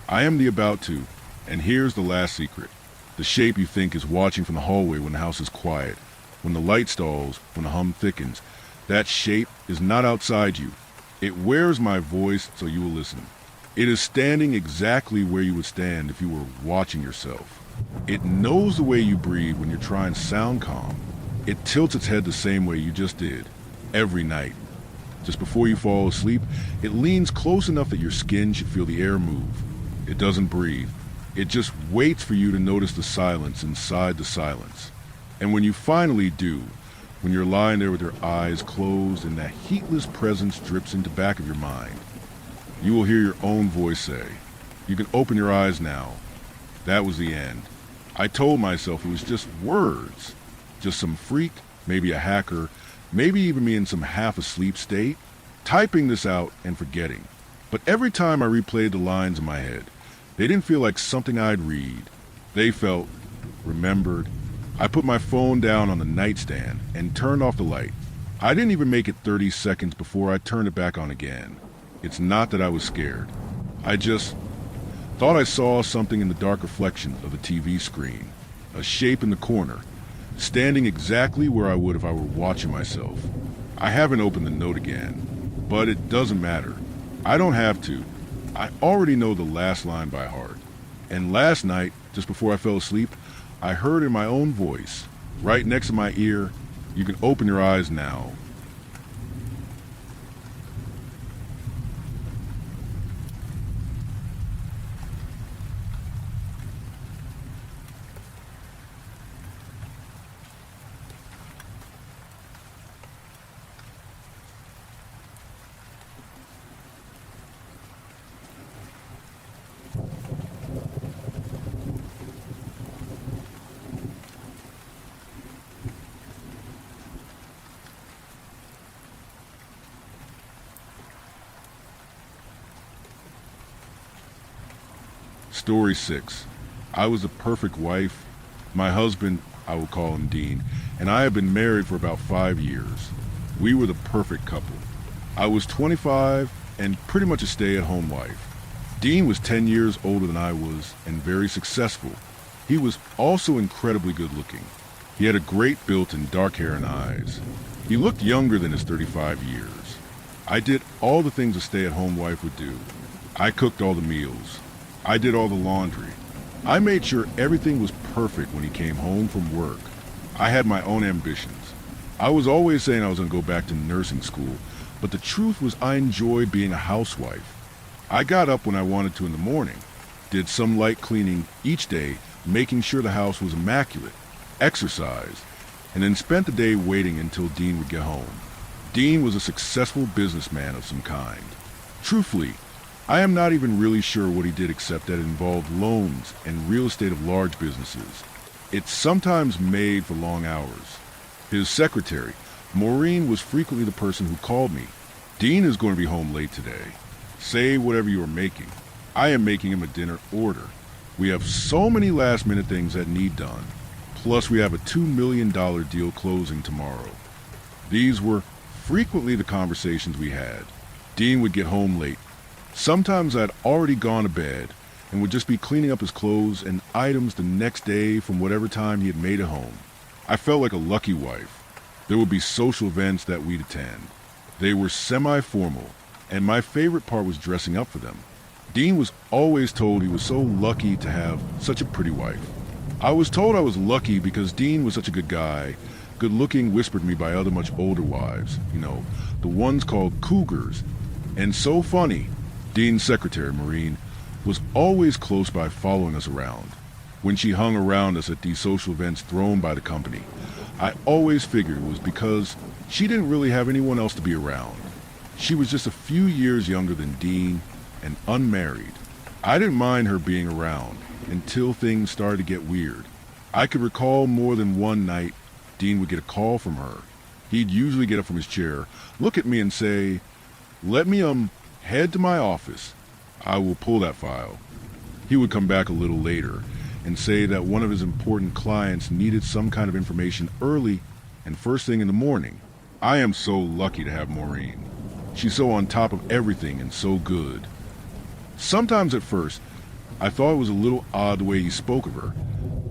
I am the about to. And here's the last secret. The shape you think is watching from the hallway when the house is quiet, when the light stalls, when the hum thickens. That shape is not outside you. It wears my voice so you will listen. It is standing exactly where you would stand if you were watching yourself. It knows the way you breathe when you're trying to sound calm. It tilts its head the same way you just did, every night. Just before you fall asleep, it leans close enough that your skin should feel the air move. It doesn't breathe. It just waits for you to notice the silence inside the silence. And when you finally do, when you're lying there with your eyes closed and that heatless presence drips into the back of your mind, you will hear your own voice say, you can open your eyes now. That was the end. I told myself it was just words. Just some freak, maybe a hacker, maybe even me in some half-asleep state, typing this out and forgetting. But every time I replayed the lines in my head, they didn't feel like something I'd read. They felt remembered. I put my phone down on the nightstand and turned off the light. I didn't even make it 30 seconds before I turned it back on again. It's not that I was scared. I just thought I saw something in the dark reflection of the TV screen. A shape in the corner, standing exactly where I would if I were watching myself. I haven't opened the note again, but it doesn't matter. I don't have to. I already know the last line by heart. And last night, just before I fell asleep, I heard in my own voice, right next to my ear, you can open your eyes now. Story 6. I was the perfect wife. My husband, I will call him Dean, and I have been married for about 5 years. We were the perfect couple. I was 25 and pretty much a stay-at-home wife. Dean was 10 years older than I was and very successful. He was also incredibly good-looking. He had a great build and dark hair and eyes. He looked younger than his 35 years. I did all the things a stay-at-home wife would do. I cooked all the meals. I did all the laundry. I made sure everything was perfect when he came home from work. I had my own ambitions. I was always saying I was going to go back to nursing school, but the truth was I enjoyed being a housewife. I got up when I wanted to in the morning, did some light cleaning each day, making sure the house was immaculate, exercised, and then spent the day waiting until Dean would get home. Dean was a successful businessman of some kind. Truthfully, I am not even really sure what he did except that it involved loans and real estate of large businesses. It sometimes made for long hours. His secretary, Maureen, was frequently the person who called me. Dean is going to be home late today. Say whatever you are making. I am making him a dinner order. We have so many last-minute things that need done. Plus, we have a $2 million deal closing tomorrow. These were frequently the conversations we had. Dean would get home late. Sometimes I'd already gone to bed and would just be cleaning up his clothes and items the next day from whatever time he had made it home. I felt like a lucky wife. There would be social events that we'd attend. They were semi-formal, and my favorite part was dressing up for them. Dean was always told he was so lucky to have such a pretty wife. I was told I was lucky because Dean was such a good guy, good-looking, whispered to me by other much older wives, the ones called cougars. And so funny, Dean's secretary, Maureen, was always close by following us around. When she hung around us at these social events thrown by the company, I always figured it was because she didn't really have anyone else to be around. She was just a few years younger than Dean and unmarried. I didn't mind her being around until things started to get weird. I could recall more than one night Dean would get a call from her. He'd usually get up from his chair, look at me and say, "Let me head to my office. I will pull that file." He would come back a little later and say that one of his important clients needed some kind of information early and first thing in the morning. I am so lucky to have Maureen. She's so on top of everything and so good. Sometimes at first, I thought it was a little odd the way he spoke of her,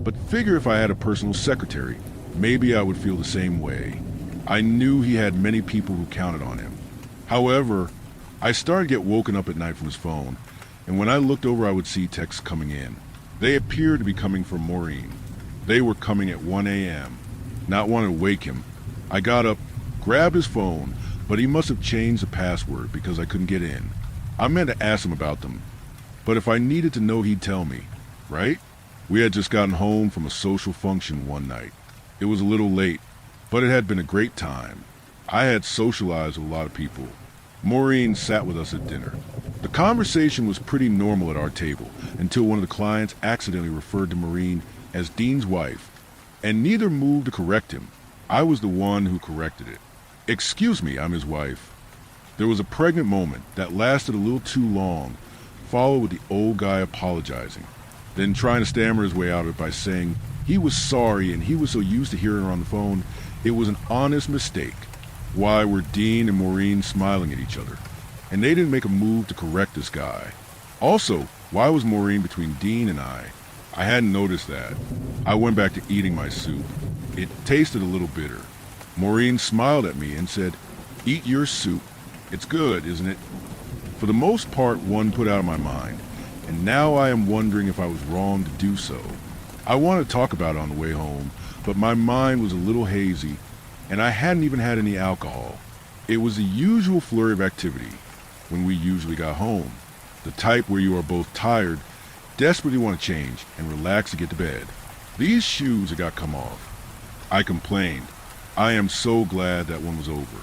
but figure if I had a personal secretary, maybe I would feel the same way. I knew he had many people who counted on him. However, I started to get woken up at night from his phone, and when I looked over I would see texts coming in. They appeared to be coming from Maureen. They were coming at 1 a.m. Not wanting to wake him, I got up, grabbed his phone, but he must have changed the password because I couldn't get in. I meant to ask him about them, but if I needed to know he'd tell me, right? We had just gotten home from a social function one night. It was a little late, but it had been a great time. I had socialized with a lot of people. Maureen sat with us at dinner. The conversation was pretty normal at our table until one of the clients accidentally referred to Maureen as Dean's wife, and neither moved to correct him. I was the one who corrected it. "Excuse me, I'm his wife." There was a pregnant moment that lasted a little too long, followed with the old guy apologizing, then trying to stammer his way out of it by saying he was sorry and he was so used to hearing her on the phone, it was an honest mistake. Why were Dean and Maureen smiling at each other? And they didn't make a move to correct this guy. Also, why was Maureen between Dean and I? I hadn't noticed that. I went back to eating my soup. It tasted a little bitter. Maureen smiled at me and said, "Eat your soup. It's good, isn't it?" For the most part, one put out of my mind, and now I am wondering if I was wrong to do so. I wanted to talk about it on the way home, but my mind was a little hazy, and I hadn't even had any alcohol. It was the usual flurry of activity when we usually got home, the type where you are both tired, desperately want to change, and relax to get to bed. These shoes had got come off. I complained. I am so glad that one was over.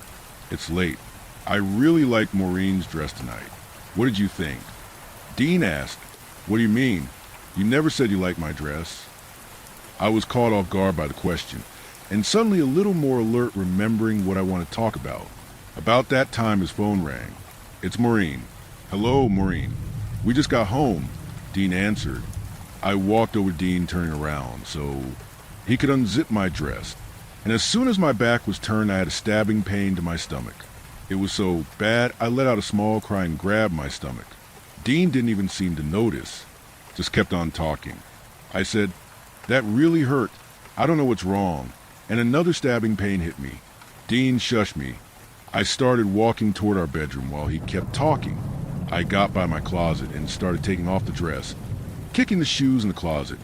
It's late. I really liked Maureen's dress tonight. What did you think? Dean asked, "What do you mean? You never said you liked my dress." I was caught off guard by the question, and suddenly a little more alert, remembering what I wanted to talk about. About that time his phone rang. "It's Maureen." "Hello, Maureen. We just got home. Dean answered. I walked over to Dean, turning around so he could unzip my dress. And as soon as my back was turned, I had a stabbing pain to my stomach. It was so bad, I let out a small cry and grabbed my stomach. Dean didn't even seem to notice, just kept on talking. I said, that really hurt. I don't know what's wrong. And another stabbing pain hit me. Dean shushed me. I started walking toward our bedroom while he kept talking. I got by my closet and started taking off the dress, kicking the shoes in the closet,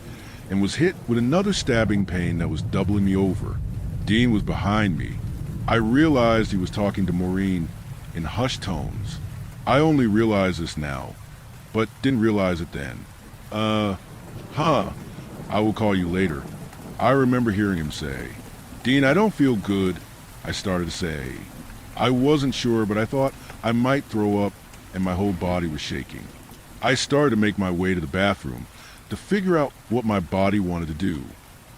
and was hit with another stabbing pain that was doubling me over. Dean was behind me. I realized he was talking to Maureen in hushed tones. I only realized this now, but didn't realize it then. I will call you later. I remember hearing him say. Dean, I don't feel good, I started to say. I wasn't sure, but I thought I might throw up, and my whole body was shaking. I started to make my way to the bathroom to figure out what my body wanted to do.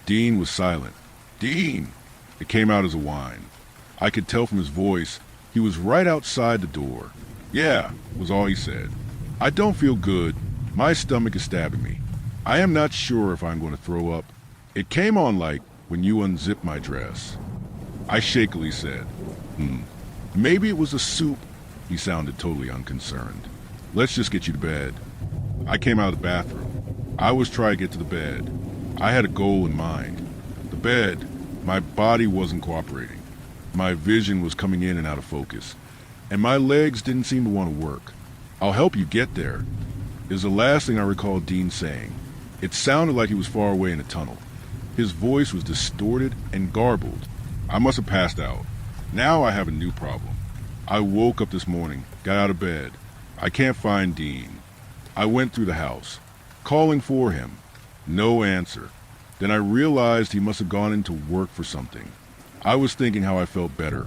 Dean was silent. Dean! It came out as a whine. I could tell from his voice he was right outside the door. Yeah, was all he said. I don't feel good. My stomach is stabbing me. I am not sure if I'm going to throw up. It came on like when you unzipped my dress. I shakily said, Maybe it was the soup. He sounded totally unconcerned. Let's just get you to bed. I came out of the bathroom. I was trying to get to the bed. I had a goal in mind. The bed. My body wasn't cooperating. My vision was coming in and out of focus. And my legs didn't seem to want to work. I'll help you get there, is the last thing I recall Dean saying. It sounded like he was far away in a tunnel. His voice was distorted and garbled. I must have passed out. Now I have a new problem. I woke up this morning, got out of bed. I can't find Dean. I went through the house, calling for him. No answer. Then I realized he must have gone into work for something. I was thinking how I felt better,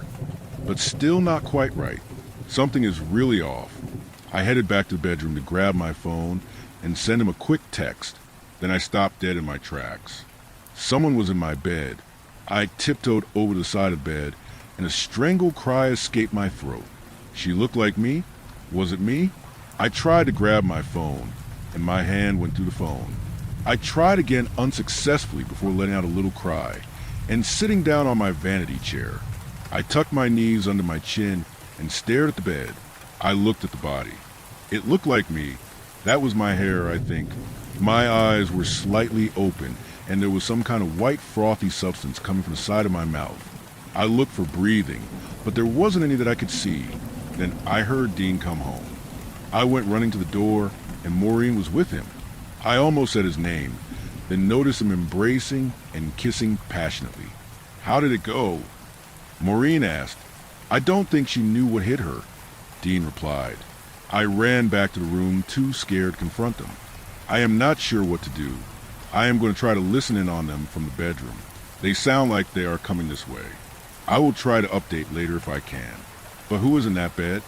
but still not quite right. Something is really off. I headed back to the bedroom to grab my phone and send him a quick text. Then I stopped dead in my tracks. Someone was in my bed. I tiptoed over the side of the bed, and a strangled cry escaped my throat. She looked like me? Was it me? I tried to grab my phone, and my hand went through the phone. I tried again unsuccessfully before letting out a little cry, and sitting down on my vanity chair. I tucked my knees under my chin and stared at the bed. I looked at the body. It looked like me. That was my hair, I think. My eyes were slightly open, and there was some kind of white frothy substance coming from the side of my mouth. I looked for breathing, but there wasn't any that I could see. Then I heard Dean come home. I went running to the door, and Maureen was with him. I almost said his name, then noticed him embracing and kissing passionately. How did it go? Maureen asked. I don't think she knew what hit her, Dean replied. I ran back to the room, too scared to confront them. I am not sure what to do. I am going to try to listen in on them from the bedroom. They sound like they are coming this way. I will try to update later if I can. But who is in that bed?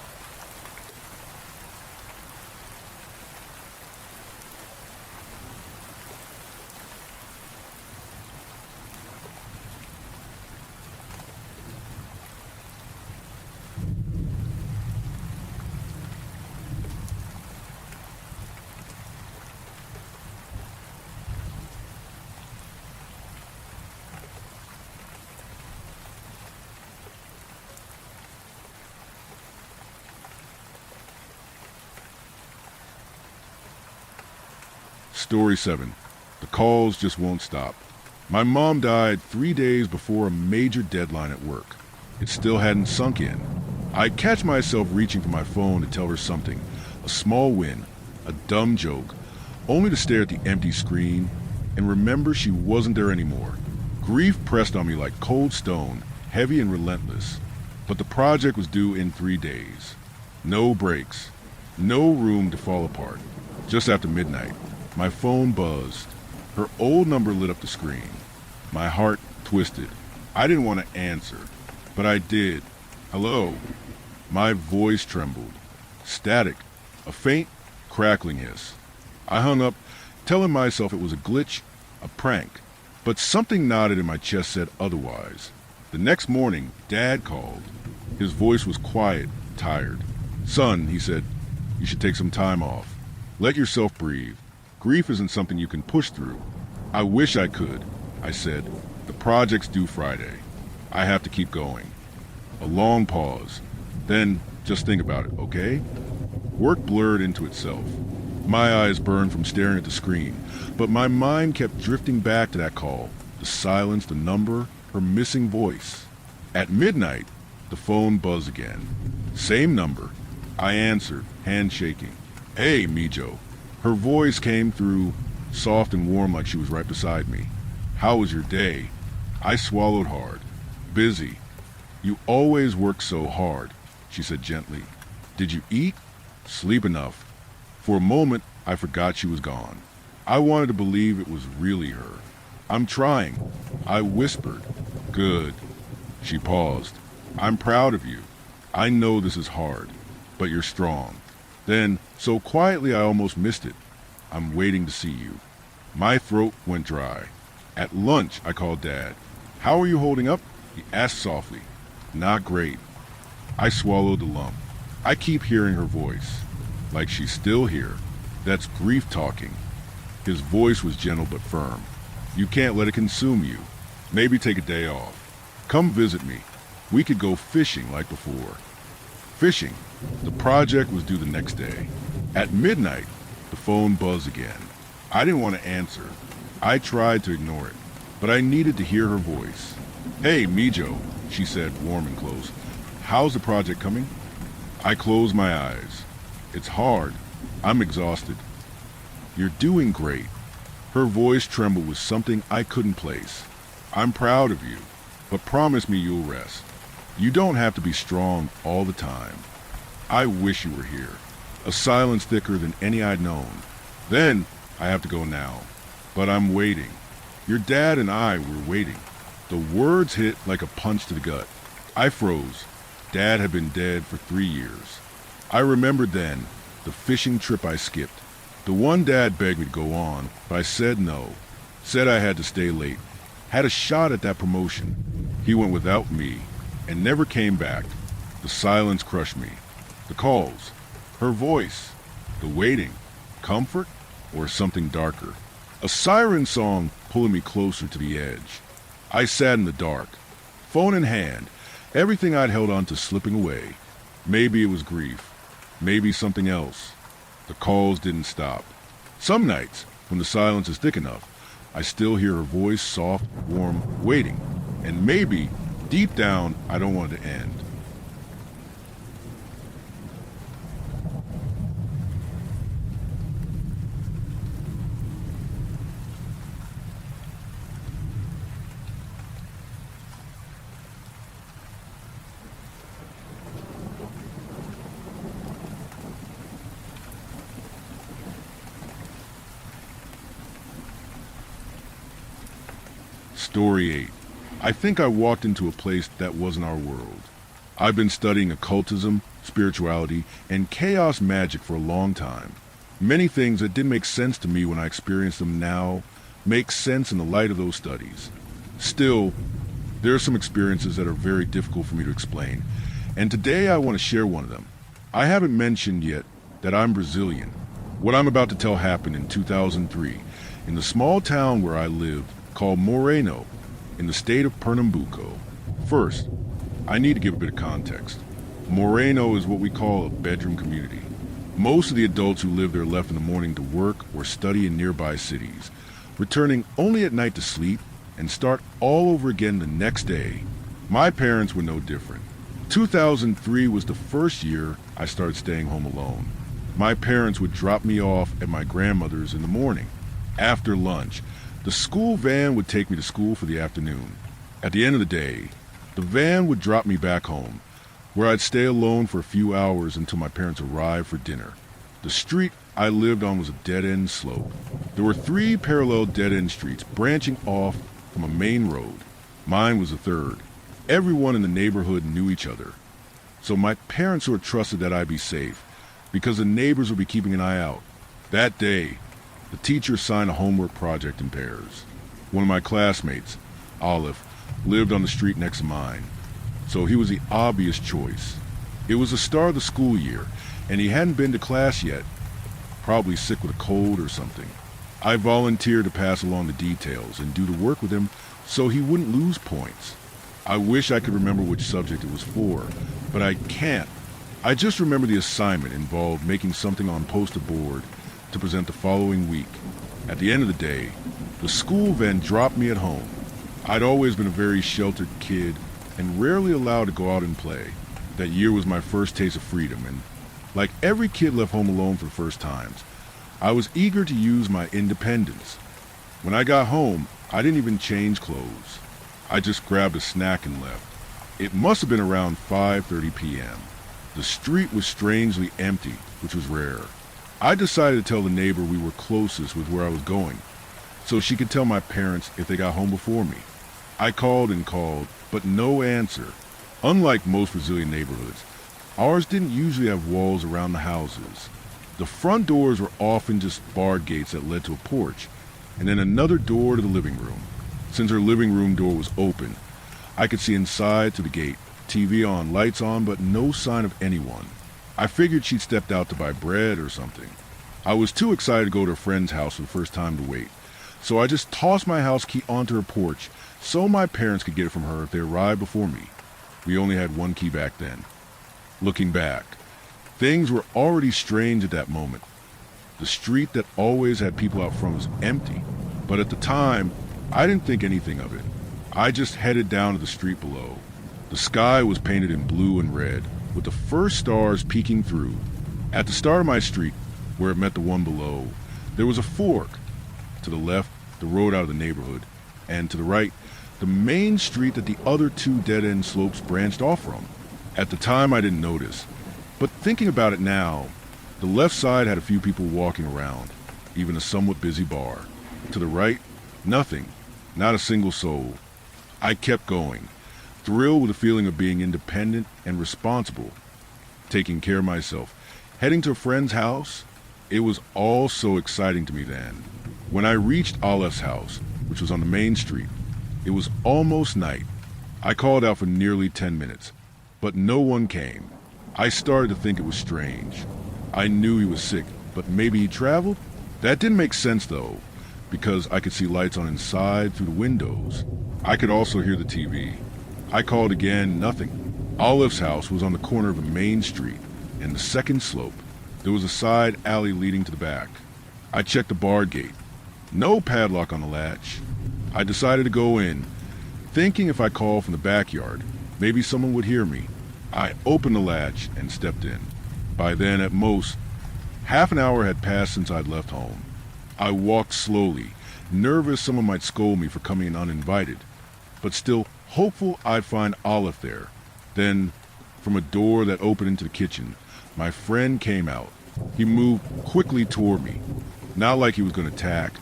Story 7. The calls just won't stop. My mom died 3 days before a major deadline at work. It still hadn't sunk in. I catch myself reaching for my phone to tell her something. A small win, a dumb joke, only to stare at the empty screen and remember she wasn't there anymore. Grief pressed on me like cold stone, heavy and relentless. But the project was due in 3 days. No breaks. No room to fall apart. Just after midnight, my phone buzzed. Her old number lit up the screen. My heart twisted. I didn't want to answer, but I did. Hello. My voice trembled. Static. A faint, crackling hiss. I hung up, telling myself it was a glitch, a prank. But something nodded in my chest said otherwise. The next morning, Dad called. His voice was quiet, tired. Son, he said, you should take some time off. Let yourself breathe. Grief isn't something you can push through. I wish I could, I said. The project's due Friday. I have to keep going. A long pause. Then, just think about it, okay? Work blurred into itself. My eyes burned from staring at the screen, but my mind kept drifting back to that call. The silence, the number, her missing voice. At midnight, the phone buzzed again. Same number. I answered, hand shaking. Hey, Mijo. Her voice came through, soft and warm like she was right beside me. How was your day? I swallowed hard. Busy. You always work so hard, she said gently. Did you eat? Sleep enough. For a moment, I forgot she was gone. I wanted to believe it was really her. I'm trying, I whispered. Good. She paused. I'm proud of you. I know this is hard, but you're strong. Then, so quietly I almost missed it. I'm waiting to see you. My throat went dry. At lunch, I called Dad. How are you holding up? He asked softly. Not great. I swallowed the lump. I keep hearing her voice. Like she's still here. That's grief talking. His voice was gentle but firm. You can't let it consume you. Maybe take a day off. Come visit me. We could go fishing like before. Fishing. The project was due the next day. At midnight, the phone buzzed again. I didn't want to answer. I tried to ignore it, but I needed to hear her voice. Hey, Mijo, she said, warm and close. How's the project coming? I closed my eyes. It's hard. I'm exhausted. You're doing great. Her voice trembled with something I couldn't place. I'm proud of you, but promise me you'll rest. You don't have to be strong all the time. I wish you were here. A silence thicker than any I'd known. Then, I have to go now. But I'm waiting. Your dad and I were waiting. The words hit like a punch to the gut. I froze. Dad had been dead for 3 years. I remembered then the fishing trip I skipped. The one Dad begged me to go on, but I said no. Said I had to stay late. Had a shot at that promotion. He went without me and never came back. The silence crushed me. The calls. Her voice. The waiting. Comfort or something darker. A siren song pulling me closer to the edge. I sat in the dark, phone in hand, everything I'd held on to slipping away. Maybe it was grief. Maybe something else. The calls didn't stop. Some nights, when the silence is thick enough, I still hear her voice, soft, warm, waiting. And maybe, deep down, I don't want it to end. Story 8. I think I walked into a place that wasn't our world. I've been studying occultism, spirituality, and chaos magic for a long time. Many things that didn't make sense to me when I experienced them now make sense in the light of those studies. Still, there are some experiences that are very difficult for me to explain, and today I want to share one of them. I haven't mentioned yet that I'm Brazilian. What I'm about to tell happened in 2003 in the small town where I lived called Moreno, in the state of Pernambuco. First, I need to give a bit of context. Moreno is what we call a bedroom community. Most of the adults who live there left in the morning to work or study in nearby cities, returning only at night to sleep and start all over again the next day. My parents were no different. 2003 was the first year I started staying home alone. My parents would drop me off at my grandmother's in the morning. After lunch, the school van would take me to school for the afternoon. At the end of the day, the van would drop me back home, where I'd stay alone for a few hours until my parents arrived for dinner. The street I lived on was a dead-end slope. There were 3 parallel dead-end streets branching off from a main road. Mine was the third. Everyone in the neighborhood knew each other. So my parents sort of trusted that I'd be safe, because the neighbors would be keeping an eye out. That day, the teacher assigned a homework project in pairs. One of my classmates, Olive, lived on the street next to mine, so he was the obvious choice. It was the start of the school year, and he hadn't been to class yet, probably sick with a cold or something. I volunteered to pass along the details and do the work with him so he wouldn't lose points. I wish I could remember which subject it was for, but I can't. I just remember the assignment involved making something on poster board to present the following week. At the end of the day, the school then dropped me at home. I'd always been a very sheltered kid and rarely allowed to go out and play. That year was my first taste of freedom, and like every kid left home alone for the first times, I was eager to use my independence. When I got home, I didn't even change clothes. I just grabbed a snack and left. It must have been around 5:30 p.m. The street was strangely empty, which was rare. I decided to tell the neighbor we were closest with where I was going, so she could tell my parents if they got home before me. I called and called, but no answer. Unlike most Brazilian neighborhoods, ours didn't usually have walls around the houses. The front doors were often just barred gates that led to a porch, and then another door to the living room. Since her living room door was open, I could see inside to the gate, TV on, lights on, but no sign of anyone. I figured she'd stepped out to buy bread or something. I was too excited to go to a friend's house for the first time to wait, so I just tossed my house key onto her porch so my parents could get it from her if they arrived before me. We only had one key back then. Looking back, things were already strange at that moment. The street that always had people out front was empty, but at the time, I didn't think anything of it. I just headed down to the street below. The sky was painted in blue and red, with the first stars peeking through. At the start of my street, where it met the one below, there was a fork. To the left, the road out of the neighborhood, and to the right, the main street that the other two dead-end slopes branched off from. At the time, I didn't notice, but thinking about it now, the left side had a few people walking around, even a somewhat busy bar. To the right, nothing, not a single soul. I kept going, thrilled with the feeling of being independent and responsible, taking care of myself. Heading to a friend's house, it was all so exciting to me then. When I reached Alep's house, which was on the main street, it was almost night. I called out for nearly 10 minutes, but no one came. I started to think it was strange. I knew he was sick, but maybe he traveled? That didn't make sense though, because I could see lights on inside through the windows. I could also hear the TV. I called again, nothing. Alep's house was on the corner of a main street, and the second slope. There was a side alley leading to the back. I checked the barred gate. No padlock on the latch. I decided to go in, thinking if I called from the backyard, maybe someone would hear me. I opened the latch and stepped in. By then, at most, half an hour had passed since I'd left home. I walked slowly, nervous someone might scold me for coming in uninvited, but still hopeful I'd find Aleph there. Then, from a door that opened into the kitchen, my friend came out. He moved quickly toward me, not like he was going to attack,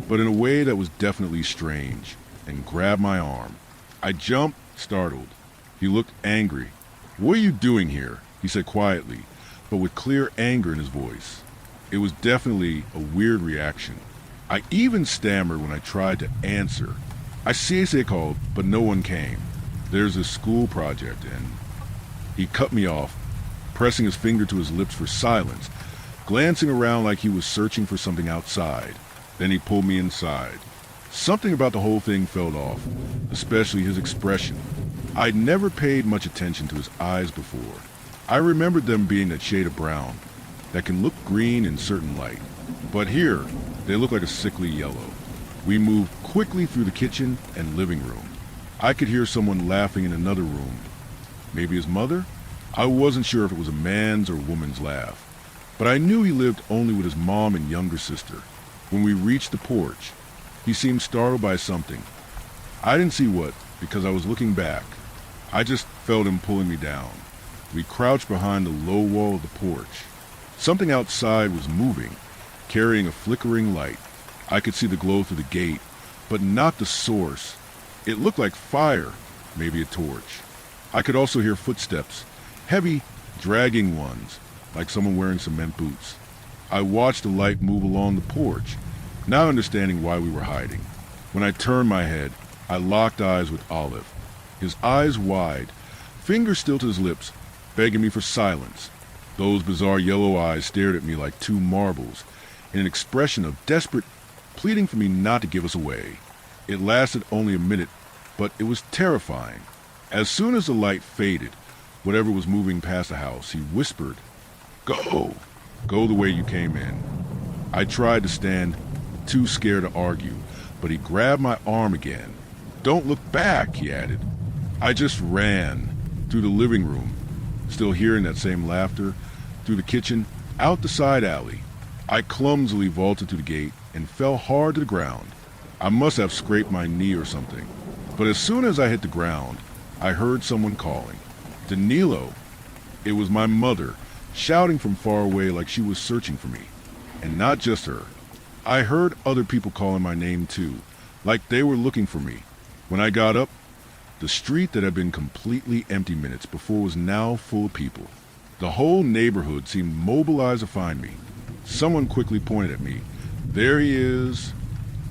but in a way that was definitely strange, and grabbed my arm. I jumped, startled. He looked angry. "What are you doing here?" he said quietly, but with clear anger in his voice. It was definitely a weird reaction. I even stammered when I tried to answer. I seriously called, but no one came. "There's a school project," and he cut me off, pressing his finger to his lips for silence, glancing around like he was searching for something outside. Then he pulled me inside. Something about the whole thing felt off, especially his expression. I'd never paid much attention to his eyes before. I remembered them being that shade of brown that can look green in certain light, but here they looked like a sickly yellow. We moved quickly through the kitchen and living room. I could hear someone laughing in another room. Maybe his mother? I wasn't sure if it was a man's or woman's laugh, but I knew he lived only with his mom and younger sister. When we reached the porch, he seemed startled by something. I didn't see what, because I was looking back. I just felt him pulling me down. We crouched behind the low wall of the porch. Something outside was moving, carrying a flickering light. I could see the glow through the gate, but not the source. It looked like fire, maybe a torch. I could also hear footsteps, heavy, dragging ones, like someone wearing cement boots. I watched the light move along the porch, now understanding why we were hiding. When I turned my head, I locked eyes with Aleph, his eyes wide, fingers still to his lips, begging me for silence. Those bizarre yellow eyes stared at me like two marbles, in an expression of desperate pleading for me not to give us away. It lasted only a minute, but it was terrifying. As soon as the light faded, whatever was moving past the house, he whispered, "Go! Go the way you came in." I tried to stand, too scared to argue, but he grabbed my arm again. "Don't look back," he added. I just ran through the living room, still hearing that same laughter, through the kitchen, out the side alley. I clumsily vaulted to the gate and fell hard to the ground. I must have scraped my knee or something. But as soon as I hit the ground, I heard someone calling. "Danilo!" It was my mother, shouting from far away like she was searching for me. And not just her. I heard other people calling my name too, like they were looking for me. When I got up, the street that had been completely empty minutes before was now full of people. The whole neighborhood seemed mobilized to find me. Someone quickly pointed at me. "There he is."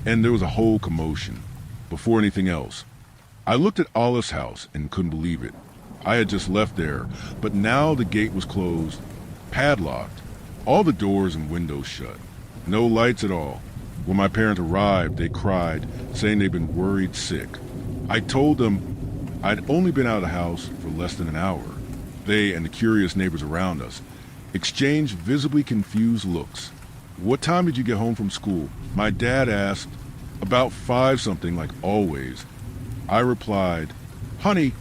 And there was a whole commotion. Before anything else, I looked at Olive's house and couldn't believe it. I had just left there, but now the gate was closed, padlocked, all the doors and windows shut. No lights at all. When my parents arrived, they cried, saying they'd been worried sick. I told them I'd only been out of the house for less than an hour. They and the curious neighbors around us exchanged visibly confused looks. "What time did you get home from school?" my dad asked. "About 5-something, like always." I replied, "Honey,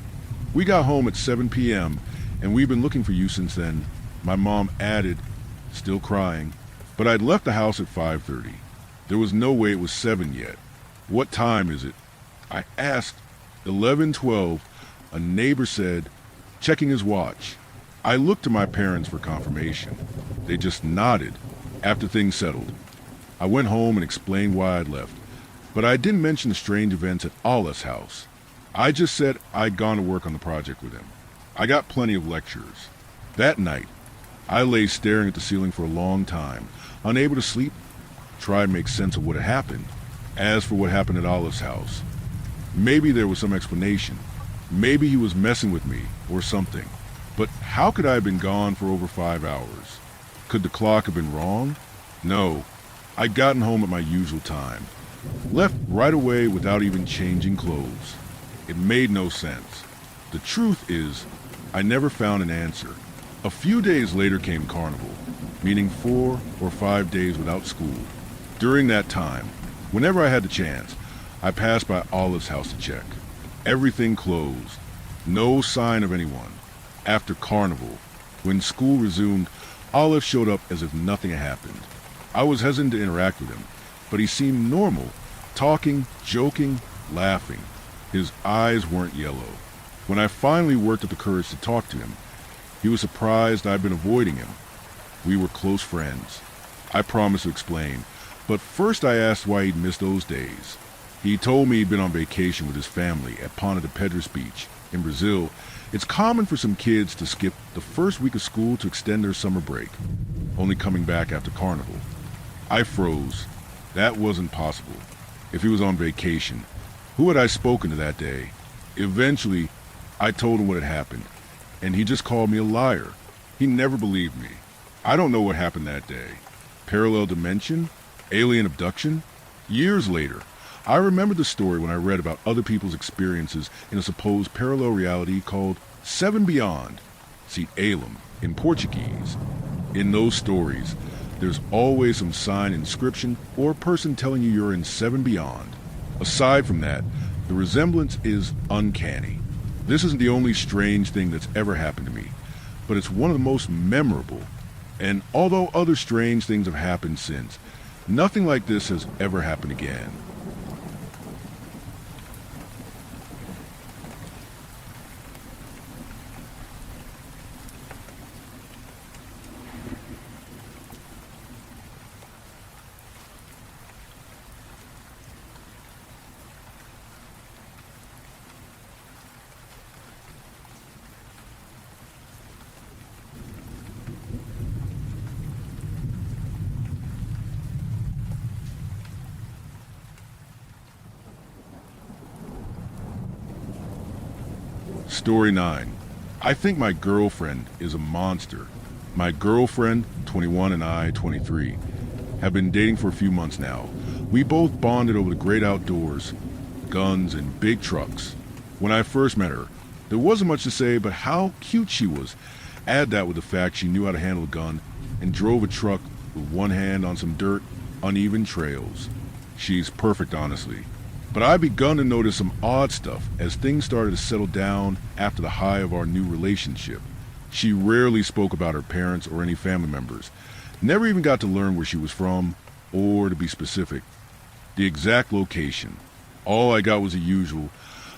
we got home at 7 p.m. and we've been looking for you since then." My mom added, still crying, "But I'd left the house at 5:30. There was no way it was 7 yet." "What time is it?" I asked. 11:12, a neighbor said, checking his watch. I looked to my parents for confirmation. They just nodded. After things settled, I went home and explained why I'd left, but I didn't mention the strange events at Allah's house. I just said I'd gone to work on the project with him. I got plenty of lectures. That night, I lay staring at the ceiling for a long time, unable to sleep, tried to make sense of what had happened. As for what happened at Olive's house, maybe there was some explanation. Maybe he was messing with me or something. But how could I have been gone for over 5 hours? Could the clock have been wrong? No. I'd gotten home at my usual time. Left right away without even changing clothes. It made no sense. The truth is, I never found an answer. A few days later came Carnival, meaning 4 or 5 days without school. During that time, whenever I had the chance, I passed by Olive's house to check. Everything closed. No sign of anyone. After Carnival, when school resumed, Olive showed up as if nothing had happened. I was hesitant to interact with him, but he seemed normal, talking, joking, laughing. His eyes weren't yellow. When I finally worked up the courage to talk to him, he was surprised I'd been avoiding him. We were close friends. I promised to explain, but first I asked why he'd missed those days. He told me he'd been on vacation with his family at Ponta de Pedras Beach. In Brazil, it's common for some kids to skip the first week of school to extend their summer break, only coming back after Carnival. I froze. That wasn't possible. If he was on vacation, who had I spoken to that day? Eventually, I told him what had happened, and he just called me a liar. He never believed me. I don't know what happened that day. Parallel dimension? Alien abduction? Years later, I remembered the story when I read about other people's experiences in a supposed parallel reality called Seven Beyond, Seat Alum in Portuguese. In those stories, there's always some sign, inscription, or person telling you you're in Seven Beyond. Aside from that, the resemblance is uncanny. This isn't the only strange thing that's ever happened to me, but it's one of the most memorable. And although other strange things have happened since, nothing like this has ever happened again. Story 9. I think my girlfriend is a monster. My girlfriend, 21, and I, 23, have been dating for a few months now. We both bonded over the great outdoors, guns, and big trucks. When I first met her, there wasn't much to say but how cute she was. Add that with the fact she knew how to handle a gun and drove a truck with one hand on some dirt, uneven trails. She's perfect, honestly. But I'd begun to notice some odd stuff as things started to settle down after the high of our new relationship. She rarely spoke about her parents or any family members. Never even got to learn where she was from, or to be specific, the exact location. All I got was the usual.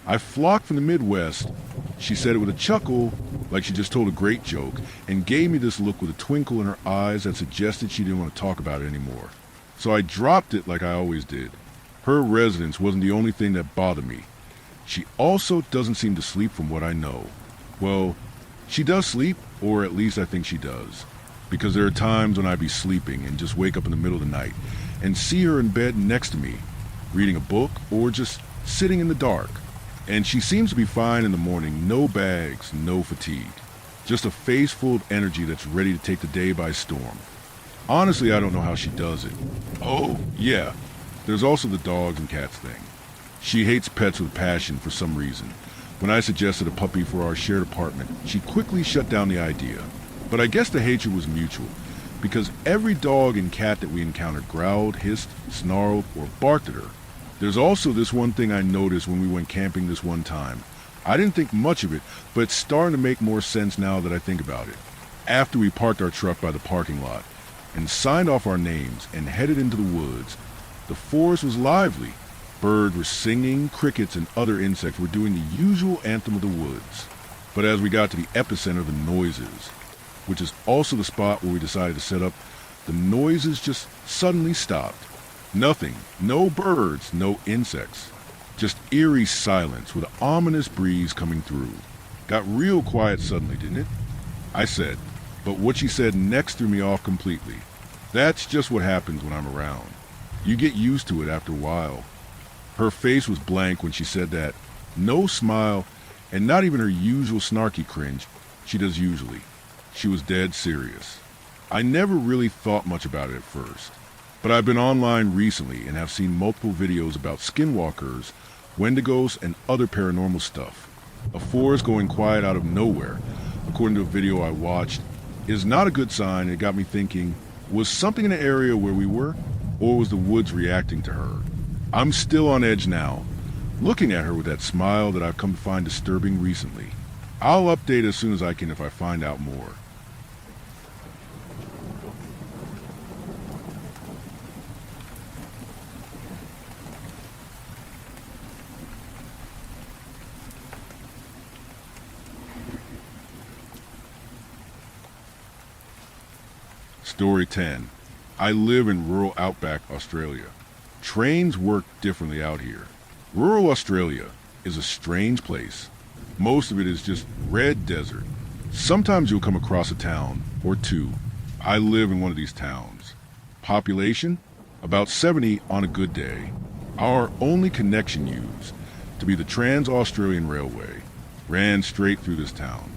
I flocked from the Midwest. She said it with a chuckle, like she just told a great joke, and gave me this look with a twinkle in her eyes that suggested she didn't want to talk about it anymore. So I dropped it like I always did. Her residence wasn't the only thing that bothered me. She also doesn't seem to sleep from what I know. Well, she does sleep, or at least I think she does. Because there are times when I'd be sleeping and just wake up in the middle of the night and see her in bed next to me, reading a book or just sitting in the dark. And she seems to be fine in the morning, no bags, no fatigue. Just a face full of energy that's ready to take the day by storm. Honestly, I don't know how she does it. Oh, yeah. There's also the dogs and cats thing. She hates pets with passion for some reason. When I suggested a puppy for our shared apartment, she quickly shut down the idea. But I guess the hatred was mutual, because every dog and cat that we encountered growled, hissed, snarled, or barked at her. There's also this one thing I noticed when we went camping this one time. I didn't think much of it, but it's starting to make more sense now that I think about it. After we parked our truck by the parking lot and signed off our names and headed into the woods, the forest was lively. Birds were singing, crickets and other insects were doing the usual anthem of the woods. But as we got to the epicenter of the noises, which is also the spot where we decided to set up, the noises just suddenly stopped. Nothing, no birds, no insects. Just eerie silence with an ominous breeze coming through. Got real quiet suddenly, didn't it? I said, but what she said next threw me off completely. That's just what happens when I'm around. You get used to it after a while. Her face was blank when she said that. No smile, and not even her usual snarky cringe she does usually. She was dead serious. I never really thought much about it at first. But I've been online recently and have seen multiple videos about skinwalkers, wendigos, and other paranormal stuff. A forest going quiet out of nowhere, according to a video I watched, is not a good sign. It got me thinking, was something in the area where we were, or was the woods reacting to her? I'm still on edge now, looking at her with that smile that I've come to find disturbing recently. I'll update as soon as I can if I find out more. Story 10. I live in rural outback Australia. Trains work differently out here. Rural Australia is a strange place. Most of it is just red desert. Sometimes you'll come across a town or two. I live in one of these towns. Population? About 70 on a good day. Our only connection used to be the Trans-Australian Railway. Ran straight through this town.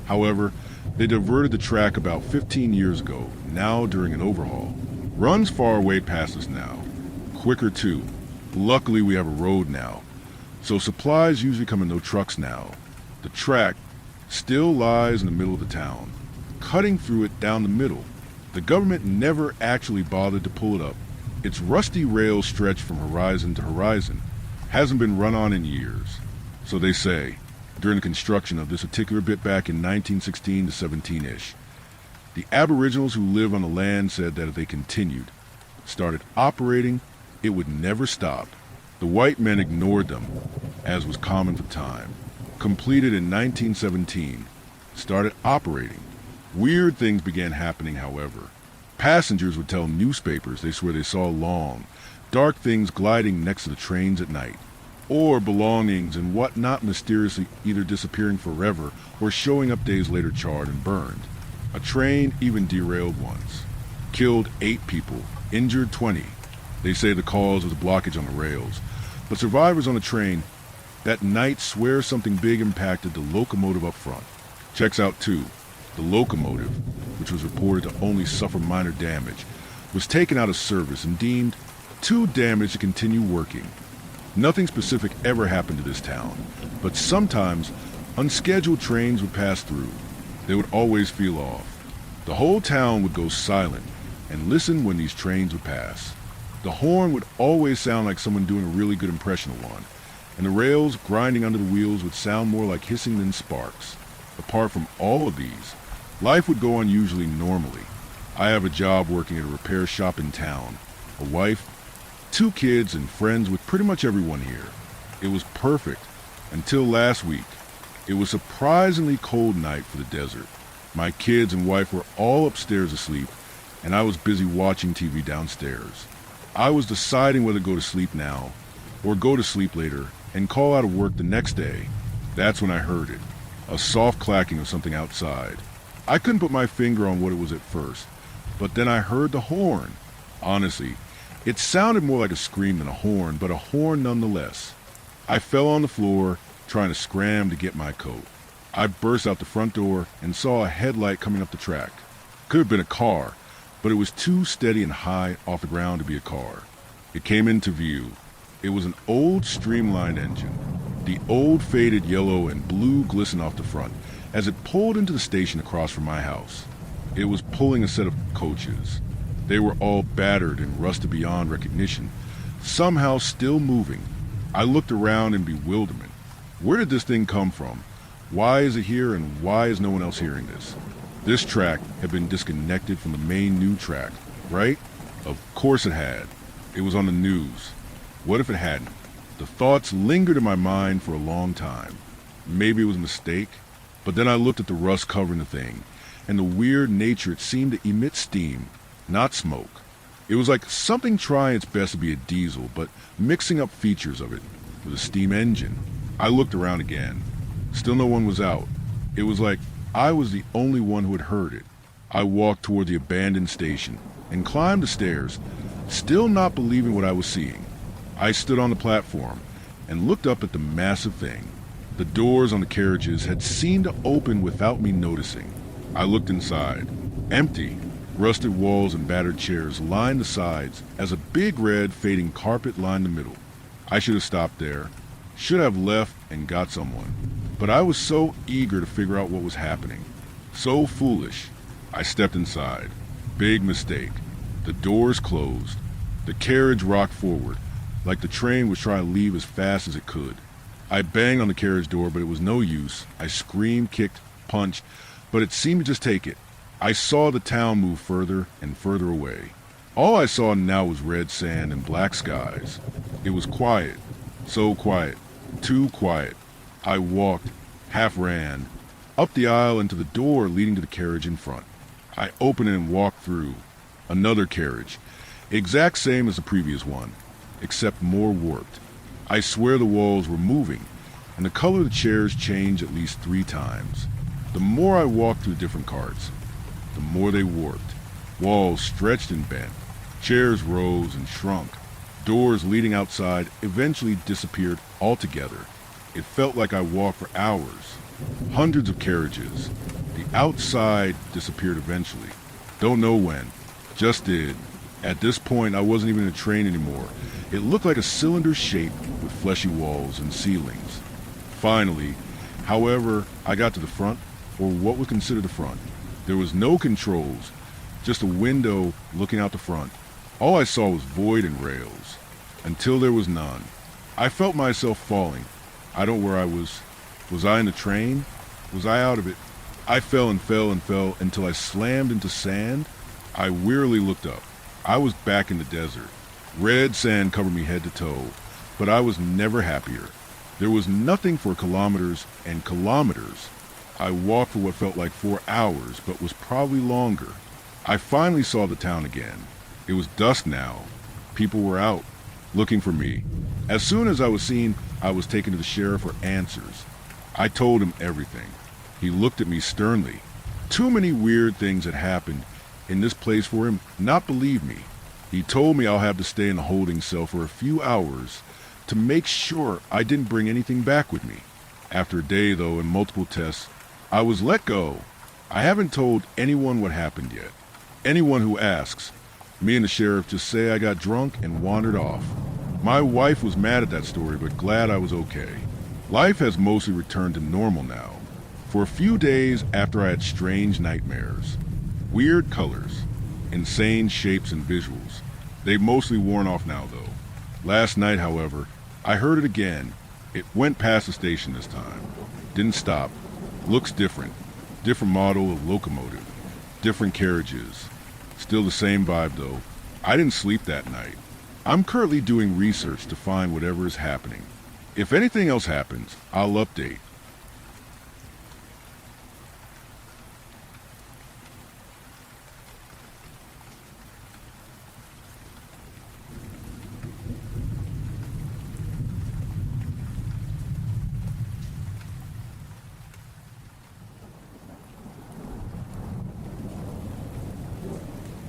However, they diverted the track about 15 years ago, now during an overhaul. Runs far away past us now. Quicker too. Luckily we have a road now, so supplies usually come in no trucks now. The track still lies in the middle of the town, cutting through it down the middle. The government never actually bothered to pull it up. Its rusty rails stretch from horizon to horizon. Hasn't been run on in years, so they say, during the construction of this particular bit back in 1916 to 17-ish. The Aboriginals who live on the land said that if they started operating, it would never stop. The white men ignored them, as was common for the time. Completed in 1917, started operating. Weird things began happening, however. Passengers would tell newspapers they swear they saw long, dark things gliding next to the trains at night, or belongings and whatnot mysteriously either disappearing forever or showing up days later charred and burned. A train even derailed once. Killed 8 people, injured 20. They say the cause was a blockage on the rails. But survivors on the train that night swear something big impacted the locomotive up front. Checks out too. The locomotive, which was reported to only suffer minor damage, was taken out of service and deemed too damaged to continue working. Nothing specific ever happened to this town, but sometimes unscheduled trains would pass through. They would always feel off. The whole town would go silent and listen when these trains would pass. The horn would always sound like someone doing a really good impression of one, and the rails grinding under the wheels would sound more like hissing than sparks. Apart from all of these, life would go on usually normally. I have a job working at a repair shop in town, a wife, 2 kids, and friends with pretty much everyone here. It was perfect until last week. It was a surprisingly cold night for the desert. My kids and wife were all upstairs asleep, and I was busy watching TV downstairs. I was deciding whether to go to sleep now or go to sleep later and call out of work the next day. That's when I heard it, a soft clacking of something outside. I couldn't put my finger on what it was at first, but then I heard the horn. Honestly, it sounded more like a scream than a horn, but a horn nonetheless. I fell on the floor, trying to scram to get my coat. I burst out the front door and saw a headlight coming up the track. Could have been a car, but it was too steady and high off the ground to be a car. It came into view. It was an old streamlined engine. The old faded yellow and blue glistened off the front as it pulled into the station across from my house. It was pulling a set of coaches. They were all battered and rusted beyond recognition, somehow still moving. I looked around in bewilderment. Where did this thing come from? Why is it here, and why is no one else hearing this? This track had been disconnected from the main new track, right? Of course it had. It was on the news. What if it hadn't? The thoughts lingered in my mind for a long time. Maybe it was a mistake, but then I looked at the rust covering the thing, and the weird nature it seemed to emit steam, not smoke. It was like something trying its best to be a diesel, but mixing up features of it with a steam engine. I looked around again. Still no one was out. It was like I was the only one who had heard it. I walked toward the abandoned station and climbed the stairs, still not believing what I was seeing. I stood on the platform and looked up at the massive thing. The doors on the carriages had seemed to open without me noticing. I looked inside. Empty. Rusted walls and battered chairs lined the sides as a big red fading carpet lined the middle. I should have stopped there. Should have left and got someone. But I was so eager to figure out what was happening. So foolish. I stepped inside. Big mistake. The doors closed. The carriage rocked forward, like the train was trying to leave as fast as it could. I banged on the carriage door, but it was no use. I screamed, kicked, punched, but it seemed to just take it. I saw the town move further and further away. All I saw now was red sand and black skies. It was quiet. So quiet. Too quiet. I walked, half ran, up the aisle and to the door leading to the carriage in front. I opened it and walked through. Another carriage. Exact same as the previous one, except more warped. I swear the walls were moving, and the color of the chairs changed at least 3 times. The more I walked through different carts, the more they warped. Walls stretched and bent. Chairs rose and shrunk. Doors leading outside eventually disappeared altogether. It felt like I walked for hours. Hundreds of carriages. The outside disappeared eventually. Don't know when. Just did. At this point, I wasn't even in a train anymore. It looked like a cylinder shape with fleshy walls and ceilings. Finally, however, I got to the front, or what was considered the front. There was no controls, just a window looking out the front. All I saw was void and rails, until there was none. I felt myself falling. I don't know where I was. Was I in the train? Was I out of it? I fell and fell and fell until I slammed into sand. I wearily looked up. I was back in the desert. Red sand covered me head to toe, but I was never happier. There was nothing for kilometers and kilometers. I walked for what felt like 4 hours, but was probably longer. I finally saw the town again. It was dusk now. People were out, looking for me. As soon as I was seen, I was taken to the sheriff for answers. I told him everything. He looked at me sternly. Too many weird things had happened in this place for him not believe me. He told me I'll have to stay in a holding cell for a few hours to make sure I didn't bring anything back with me. After a day, though, and multiple tests, I was let go. I haven't told anyone what happened yet. Anyone who asks, Me and the sheriff just say I got drunk and wandered off. My wife was mad at that story, but glad I was okay. Life has mostly returned to normal now. For a few days after I had strange nightmares. Weird colors, insane shapes and visuals. They've mostly worn off now, though. Last night, however, I heard it again. It went past the station this time. Didn't stop. Looks different. Different model of locomotive. Different carriages. Still the same vibe, though. I didn't sleep that night. I'm currently doing research to find whatever is happening. If anything else happens, I'll update.